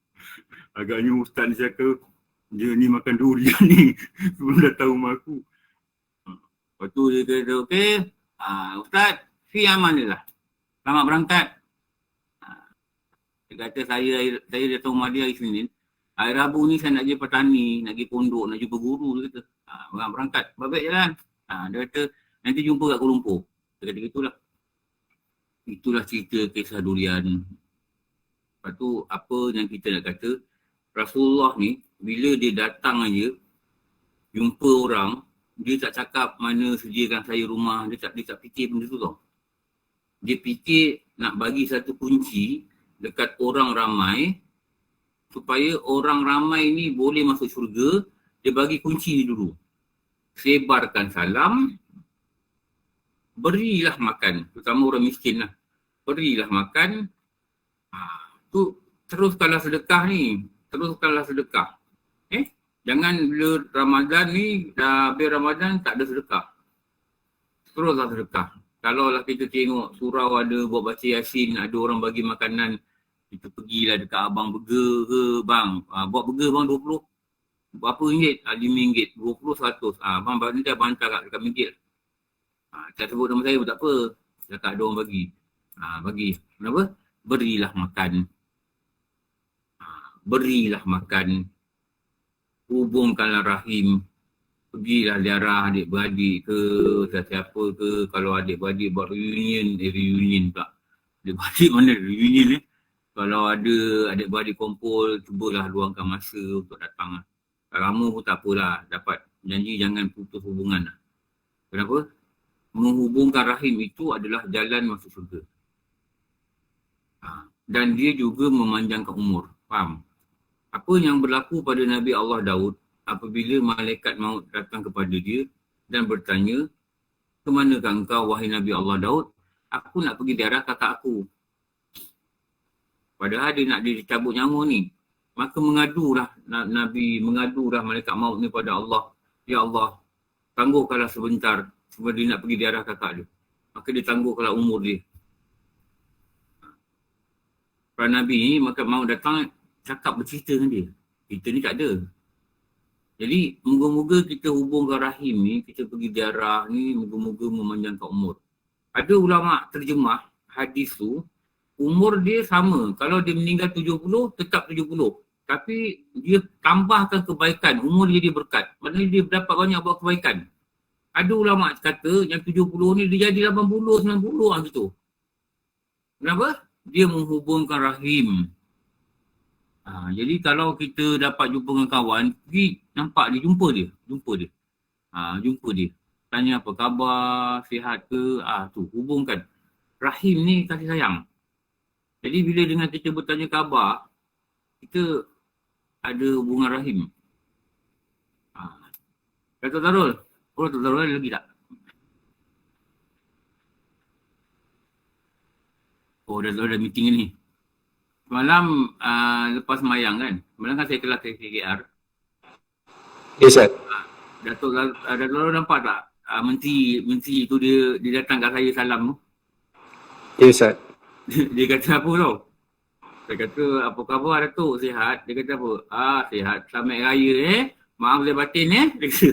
Agaknya ustaz ni cakap. Dia ni makan durian ni. Sebelum datang rumah aku. Lepas tu dia kata, okey, Ustaz, fi amanillah. Selamat berangkat. Dia kata saya datang rumah dia hari Senin. Hari Rabu ni saya nak pergi petani, nak pergi pondok, nak jumpa guru. Dia kata, berangkat. Baik jalan. Dia kata, nanti jumpa kat Kuala Lumpur. Dia kata gitulah. Itulah cerita kisah durian. Lepas tu apa yang kita nak kata, Rasulullah ni bila dia datang aja jumpa orang, dia tak cakap mana sediakan saya rumah, dia tak fikir benda tu tau. Dia fikir nak bagi satu kunci dekat orang ramai supaya orang ramai ni boleh masuk syurga, dia bagi kunci ni dulu. Sebarkan salam, berilah makan, terutama orang miskin lah. Berilah makan, tu teruskanlah sedekah ni. Teruskanlah sedekah. Jangan bila Ramadan ni, dah habis Ramadan tak ada sedekah. Teruslah sedekah. Kalau lah kita tengok surau ada buat baca Yasin, ada orang bagi makanan, kita pergilah dekat abang burger ke bang. Buat burger bang 20. Berapa ringgit? RM5, 20, 100. Abang nanti abang hantar kat RM5. Tak sebut nama saya pun tak apa. Cakap ada orang bagi. Bagi. Kenapa? Berilah makan. Berilah makan. Hubungkanlah rahim. Pergilah ziarah adik-beradik ke, siapa ke. Kalau adik-beradik buat reunion pula. Adik-beradik mana reunion Kalau ada adik-beradik kumpul, cubalah luangkan masa untuk datang. Kalau lama pun tak apalah. Dapat janji jangan putus hubungan lah. Kenapa? Menghubungkan rahim itu adalah jalan masuk syurga. Dan dia juga memanjangkan umur. Faham? Apa yang berlaku pada Nabi Allah Daud apabila malaikat maut datang kepada dia dan bertanya, ke manakah engkau wahai Nabi Allah Daud? Aku nak pergi ziarah kakak aku. Padahal dia nak dicabut nyawa ni. Maka mengadulah Nabi, mengadulah malaikat maut ni pada Allah. Ya Allah, tangguhkanlah sebentar sebab dia nak pergi ziarah kakak dia. Maka dia tangguhkanlah umur dia. Para Nabi ni, maka maut datang, cakap bercerita dengan dia. Kita ni tak ada. Jadi, moga-moga kita hubungkan rahim ni, kita pergi ziarah ni, moga-moga memanjangkan umur. Ada ulama terjemah hadis tu, umur dia sama. Kalau dia meninggal 70, tetap 70. Tapi dia tambahkan kebaikan, umur dia berkat. Maknanya dia dapat banyak buat kebaikan. Ada ulama kata yang 70 ni dia jadi 80, 90 lah gitu. Kenapa? Dia menghubungkan rahim. Jadi kalau kita dapat jumpa dengan kawan, pergi nampak dia, jumpa dia. Jumpa dia. Tanya apa khabar, sihat ke, tu hubungkan. Rahim ni kasih sayang. Jadi bila dengan kita bertanya khabar, kita ada hubungan rahim. Dato' Tarul, Dato' Tarul ada lagi tak? Dato' ada meeting ni. Semalam lepas semayang kan, semalam kan saya kelas KKR. Ya, Ustaz. Dato' Tarul nampak tak? Menteri tu dia datang kat saya salam tu. Ya, Ustaz. Dia kata apa tau? Saya kata, apa khabar Datuk? Sihat? Dia kata apa? Sihat. Selamat Raya Maaf lahir batin Dia kata.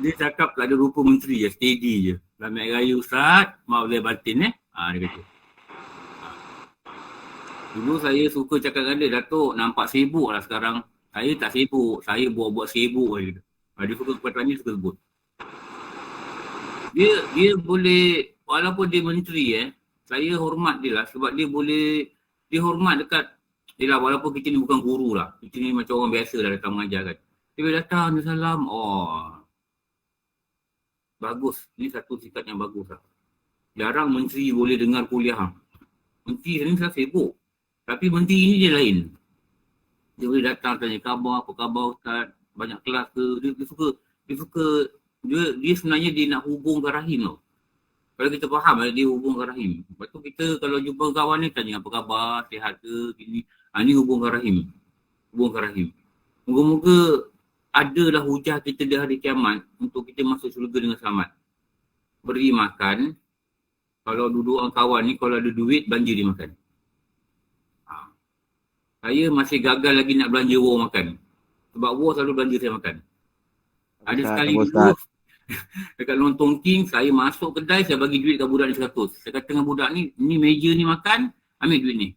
Dia cakap tak ada rupa menteri je, steady je. Selamat Raya Ustaz, maaf lahir batin dia kata. Dulu saya suka cakap dengan dia, Datuk nampak sibuk lah sekarang. Saya tak sibuk, saya buat sibuk je. Dia suka pertanyaan, suka sebut. Dia boleh, walaupun dia menteri saya hormat dia lah sebab dia hormat dekat, walaupun kita ni bukan guru lah. Kita ni macam orang biasa lah datang mengajar kan. Dia datang, dia salam, bagus. Ini satu sikap yang bagus lah. Jarang menteri boleh dengar kuliah. Menteri ni saya sibuk. Tapi menteri ini dia lain. Dia boleh datang tanya khabar, apa khabar Ustaz, banyak kelas ke. Dia suka, dia sebenarnya dia nak hubungkan rahim tau. Kalau kita faham dia hubungkan rahim. Lepas tu kita kalau jumpa kawan ni tanya apa khabar, sihat ke, gini. Ni hubungkan rahim. Hubungkan rahim. Moga-moga adalah hujah kita di hari kiamat untuk kita masuk syurga dengan selamat. Beri makan. Kalau duduk dengan kawan ni, kalau ada duit, banjir dia makan. Saya masih gagal lagi nak belanja war makan. Sebab war selalu belanja saya makan. Ada sekali dulu dekat Lontong King, saya masuk kedai, saya bagi duit kat budak ni 100. Saya kata dengan budak ni meja ni makan, ambil duit ni.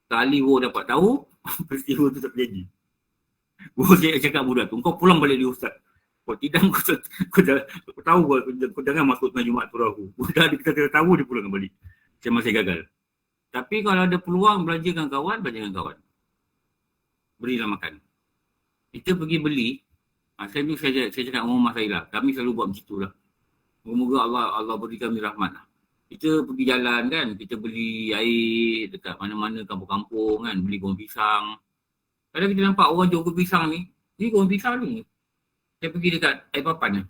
Sekali war dapat tahu, peristiwa tu tak terjadi. War saya cakap budak tu, kau pulang balik dia ustaz. Kau tidak, kau tahu kau jangan masuk tengah Jumaat turun aku. Budak dia tahu dia pulang balik. Saya masih gagal. Tapi kalau ada peluang belanjakan kawan, belanjakan kawan. Berilah makan. Kita pergi beli, saya cakap dengan rumah saya lah. Kami selalu buat macam tu lah. Moga-moga Allah beri kami rahmat lah. Kita pergi jalan kan, kita beli air dekat mana-mana kampung-kampung kan, beli goreng pisang. Kadang kita nampak orang jual goreng pisang ni goreng pisang ni. Saya pergi dekat air papan ni.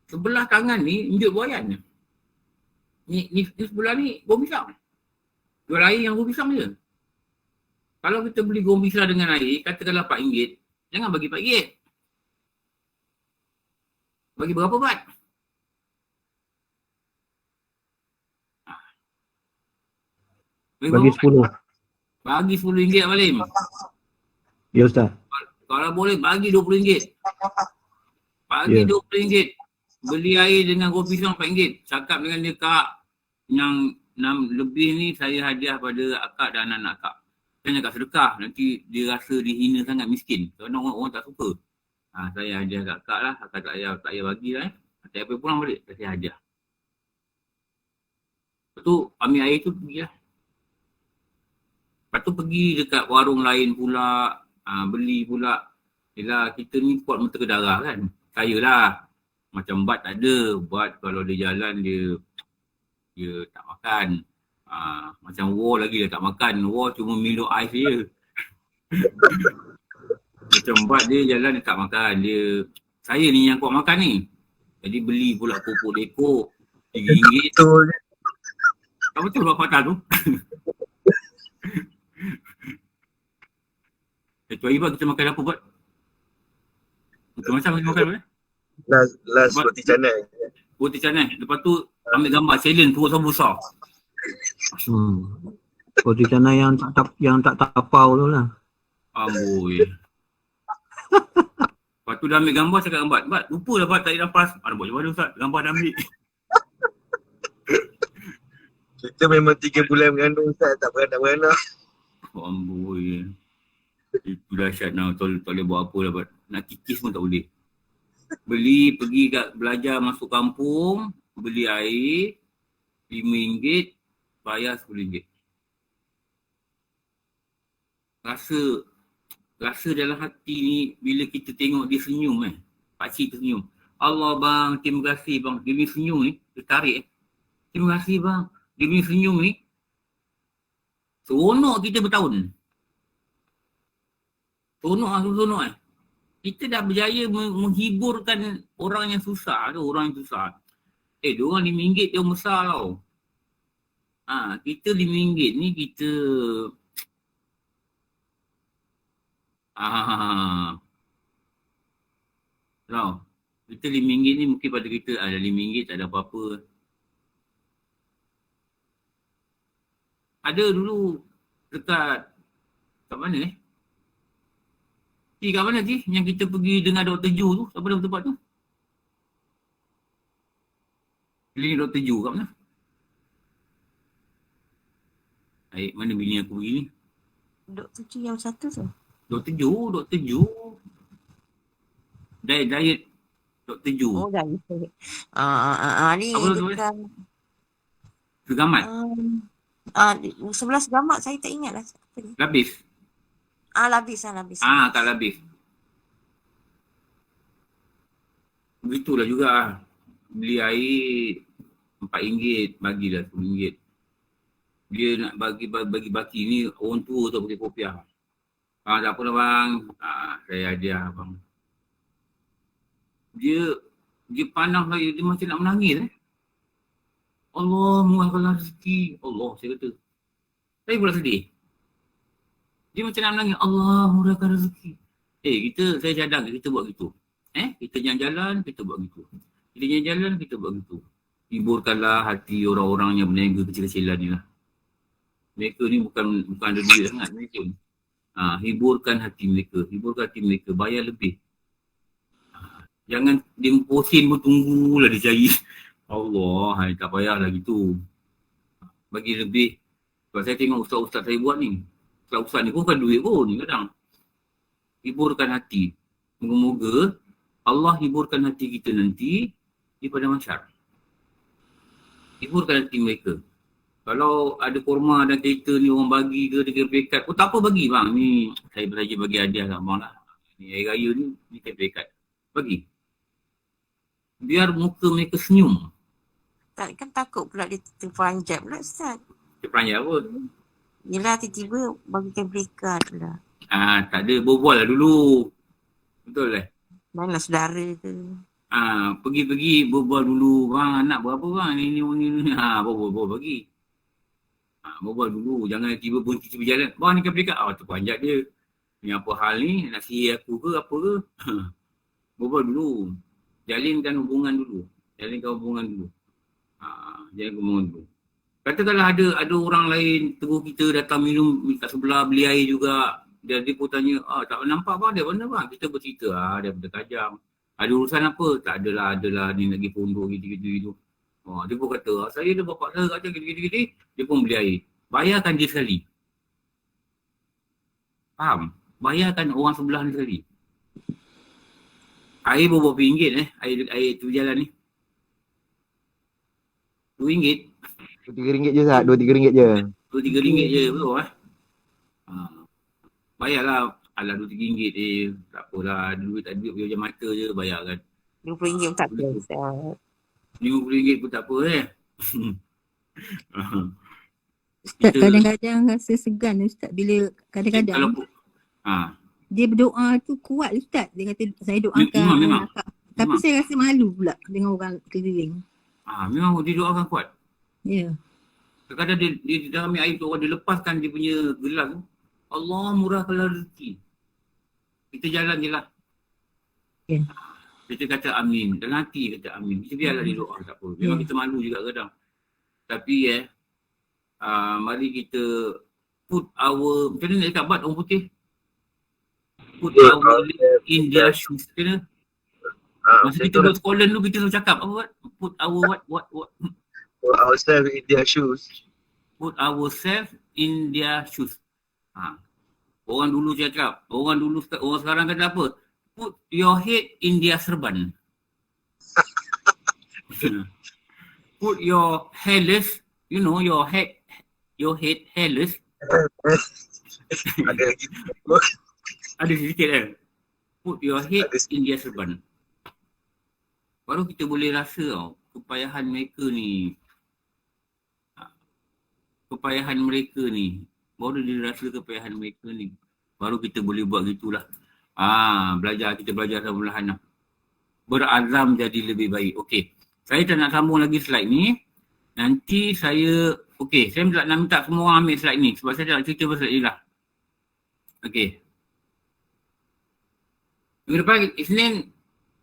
Sebelah tangan ni, injut buayan ni. Ni sebelah ni goreng pisang. Jual air yang goreng pisang je. Kalau kita beli goreng pisang dengan air, katakanlah RM4, jangan bagi RM4. Bagi berapa bat? Bagi 10. Bagi RM10 Malim. Ya Ustaz. Kalau boleh bagi RM20. Bagi RM20. Beli air dengan goreng pisang RM4. Cakap dengan dia, kak, yang lebih ni saya hadiah pada akak dan anak-anak akak. Saya cakap sedekah, nanti dia rasa dihina sangat, miskin. Kerana orang tak suka. Saya hadiah kat akak lah, akak tak payah bagi lah. Tak payah pulang balik, saya hadiah. Lepas tu ambil air tu pergi lah. Lepas tu pergi dekat warung lain pula, beli pula. Yelah, kita ni kuat mata ke darah kan. Saya lah. Macam Bat tak ada. Bat kalau dia jalan dia tak makan. Macam War lagi dia tak makan. War cuma minum ais je. Macam Bat dia jalan dia tak makan. Saya ni yang kuat makan ni. Jadi beli pula pupuk dekok RM3. Betul. Tak betul buat patah tu. Tu hari Bat kita makan apa Bat? Macam-macam kita makan apa? Last roti canai. Roti canai. Lepas tu ambil gambar challenge turut sama besar. Roti canai yang tak tapau tu lah. Amboi. Lepas tu dah ambil gambar cakap dengan Bat, lupa lah Bat tak ada nafas. Buat macam mana Ustaz? Gambar dah ambil. Kita memang 3 bulan mengandung Ustaz, tak beranak-beranak. Amboi. Itu dahsyat lah. Tak boleh buat apa lah Bat. Nak kikis pun tak boleh. Pergi kat belajar masuk kampung, beli air RM5, bayar RM10. Rasa dalam hati ni bila kita tengok dia senyum pakcik tu senyum. Allah bang, terima kasih bang. Dia punya senyum ni, dia tarik terima kasih bang. Dia punya senyum ni seronok kita bertahun. Seronok. Kita dah berjaya menghiburkan orang yang susah tu, orang yang susah. Diorang RM5 dia besar tau. Kita RM5 ni kita tau. Kita RM5 ni mungkin pada kita ada RM5 tak ada apa-apa. Ada dulu dekat kat mana kat mana yang kita pergi dengan Dr. Ju tu? Apa nama tempat tu? Klinik Dr. Ju kat mana? Mana bini aku pergi ni? Dr. Ju yang satu tu. Dr. Ju. Diet Dr. Ju. Oh, dah. Ni apa dekat Segamat? Sebelah Segamat saya tak ingat lah. Labis? Labis. Kat Labis. Begitulah juga. Beli air RM4, bagilah RM10. Dia nak bagi ni orang tua tu pakai kopiah. Tak apa lah bang. Saya hadiah bang. Dia pandang saya, dia macam nak menangis Allah murahkanlah rezeki. Allah, saya kata. Saya pula sedih. Dia macam nak menangis. Allah murahkan rezeki. Saya cadang kita buat gitu. Kita jalan-jalan, kita buat gitu. Kita jalan-jalan, kita buat gitu. Hiburkanlah hati orang-orang yang berniaga kecil-kecilan ni lah. Mereka ni bukan ada duit sangat mereka ni. Hiburkan hati mereka, bayar lebih. Jangan dia posin pun tunggulah dia cari. Allah, tak payahlah gitu. Bagi lebih. Sebab saya tengok ustaz-ustaz saya buat ni. Ustaz-ustaz ni pun bukan duit pun kadang. Hiburkan hati. Moga-moga Allah hiburkan hati kita nanti di pada masyarakat. Hiburkan hati mereka. Kalau ada kurma dan kereta ni orang bagi ke dengan pekat, tak apa bagi bang. Ni saya belajar bagi hadiah lah abang lah. Ni hari raya ni tak pekat. Bagi. Biar muka mereka senyum. Tak, kan takut pula dia terperanjat pula Ustaz. Terperanjat apa? Yelah tiba-tiba bagikan berikat pula. Tak ada, berbual lah dulu. Betul lah. Mana saudara ke. Pergi-pergi berbual dulu. Bang, anak berapa bang? Ni. Berbual bagi. Berbual dulu. Jangan tiba berhenti berjalan. Bang ni kan berikat. Terperanjat dia. Ni apa hal ni? Nak sihir aku ke apa ke? Berbual dulu. Jalinkan hubungan dulu. Katakanlah ada orang lain tegur kita datang minum kat sebelah beli air juga. Dia pun tanya, tak nampak bang, dia mana bang? Kita bercerita, dia benda tajam. Ada urusan apa? Tak adalah ni lagi pondok gitu. Dia pun kata, saya dah bapak saya kata gini. Dia pun beli air. Bayarkan dia sekali. Faham? Bayarkan orang sebelah ni sekali. Air berapa ringgit air tu jalan ni? RM2. RM3 je Ustaz, RM2-3 je. RM2-3 je, betul bayarlah. Alah RM2-3 tak apalah, duit tak duit macam mata je bayarkan. RM20 pun tak apa Ustaz. RM50 pun tak apa Ustaz kadang-kadang rasa segan Ustaz bila kadang-kadang dia berdoa tu kuat Ustaz. Dia kata saya doakan memang. Tapi saya rasa malu pula dengan orang keliling. Memang dia doakan kuat. Ya. Kadang-kadang dia dalam air tu orang dia lepaskan dia punya gelas tu. Allah murahkanlah rezeki. Kita jalan je lah. Ya. Kita kata amin. Dalam hati kata amin. Kita biarlah dia doa, tak apa. Memang kita malu juga kadang. Tapi mari kita put our, macam mana nak cakap bat orang putih? Put our leg in their shoes. Kena? Masa kita duduk sekolah dulu kita selalu cakap apa buat? Put our what? Put ourselves in their shoes. Put ourselves in their shoes. Orang dulu cakap, orang sekarang kata apa? Put your head in their serban. Put your hairless, your head hairless. Ada lagi. Ada sedikit Put your head in their serban. Baru kita boleh rasa kepayahan mereka ni. Baru dia rasa kepayahan mereka ni. Baru kita boleh buat gitulah. Kita belajar perlahan lah. Berazam jadi lebih baik. Okey. Saya tak nak sambung lagi slide ni. Nanti saya nak minta semua orang ambil slide ni. Sebab saya nak cerita pasal ni lah. Okey. Minggu depan, Isnin,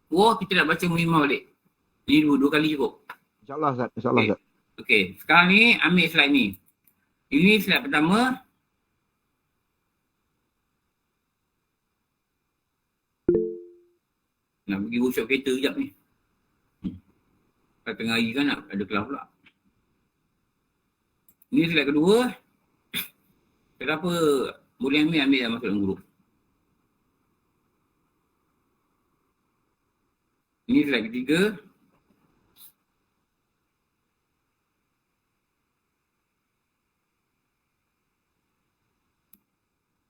kita nak baca Muhimmah balik. Ni dua kali cukup. InsyaAllah Ustaz. InsyaAllah Ustaz. Okey. Sekarang ni, ambil slide ni. Ini slide pertama. Nak pergi workshop kereta sekejap ni. Tengah hari kan nak ada kelas pula. Ini slide kedua. Kenapa boleh ambil dan masuk dalam grup. Ini slide ketiga.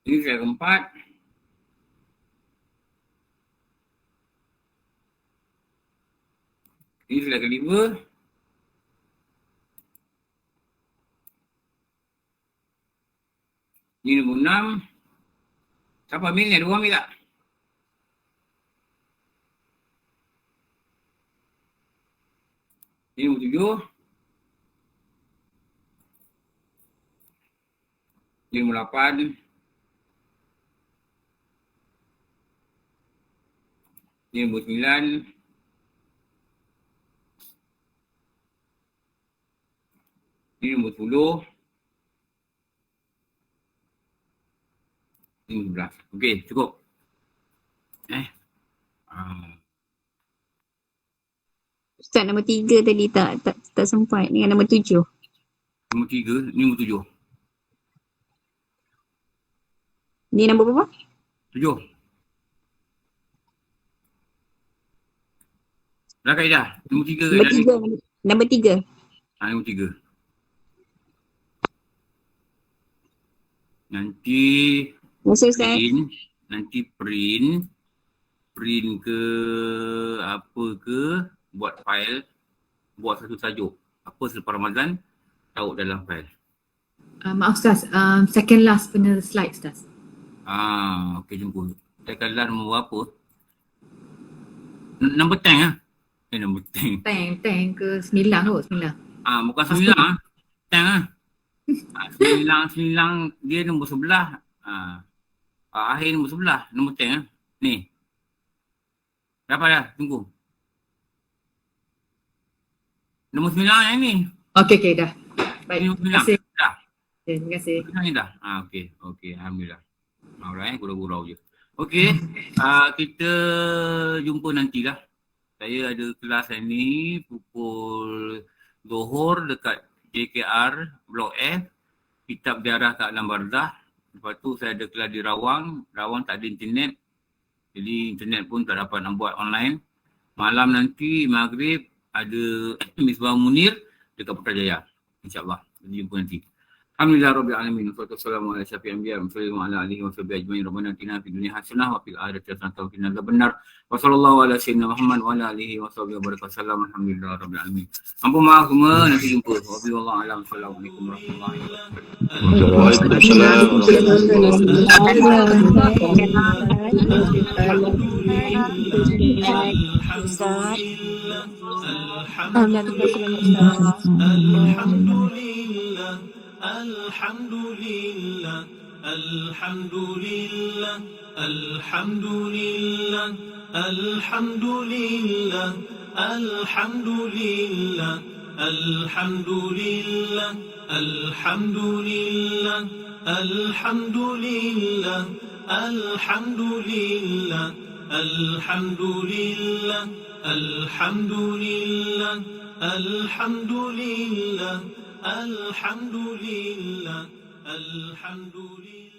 Ini slide keempat. Ini slide kelima. Ini nombor 6. Siapa ambil ni? Ada orang ambil tak? Ini nombor 7. Ini nombor 8. Ini nombor 9. Ini nombor 10. 15. Okey, cukup. Ustaz nombor 3 tadi tak sempat dengan nombor 7. Nombor 3, ni nombor 7. Ni nombor berapa? 7. Dah Kaedah. Nombor 3 ke? Nombor 3. Nombor 3. Nanti print ke apa ke, buat file, buat satu tajuk. Apa selepas Ramadan, taruh dalam file. Maaf Ustaz, second last punya slide Ustaz. Okey, jumpa. Second last nombor apa? Nombor tank lah. Nombor tank. Tank ke 9 kot, 9. Bukan 9 lah. Tank lah. 9 dia nombor 11. Akhir nombor 11, nombor tank lah. Ni. Dapat dah, tunggu. Nombor 9 yang ni. Okey, dah. Baik, terima kasih. Dah. Terima kasih. Dah. Okey. Alhamdulillah. Alright, gurau-gurau je. Okey, kita jumpa nantilah. Saya ada kelas hari ni pukul Zuhur dekat JKR Blok F, Kitab Diarah Kak Alam Barzah. Lepas tu saya ada kelas di Rawang tak ada internet. Jadi internet pun tak dapat nak buat online. Malam nanti maghrib ada Misbah Munir dekat Putrajaya. InsyaAllah. Jadi jumpa nanti. Alhamdulillah Rabbil Alamin. Wassalamualaikum warahmatullahi wabarakatuh. Rabbana atina fid dunya hasanah wa fil akhirati hasanah wa qina adzabannar. Wa sallallahu ala sayyidina Muhammad wa ala alihi washabihi wabarakatuh. Alhamdulillah Rabbil Alamin. Ampun maaf semua, nanti jumpa. Wabillahi alam. Assalamualaikum warahmatullahi Alhamdulillah, alhamdulillah, alhamdulillah, alhamdulillah, alhamdulillah, alhamdulillah, alhamdulillah, alhamdulillah, alhamdulillah, alhamdulillah, alhamdulillah, alhamdulillah, alhamdulillah, alhamdulillah.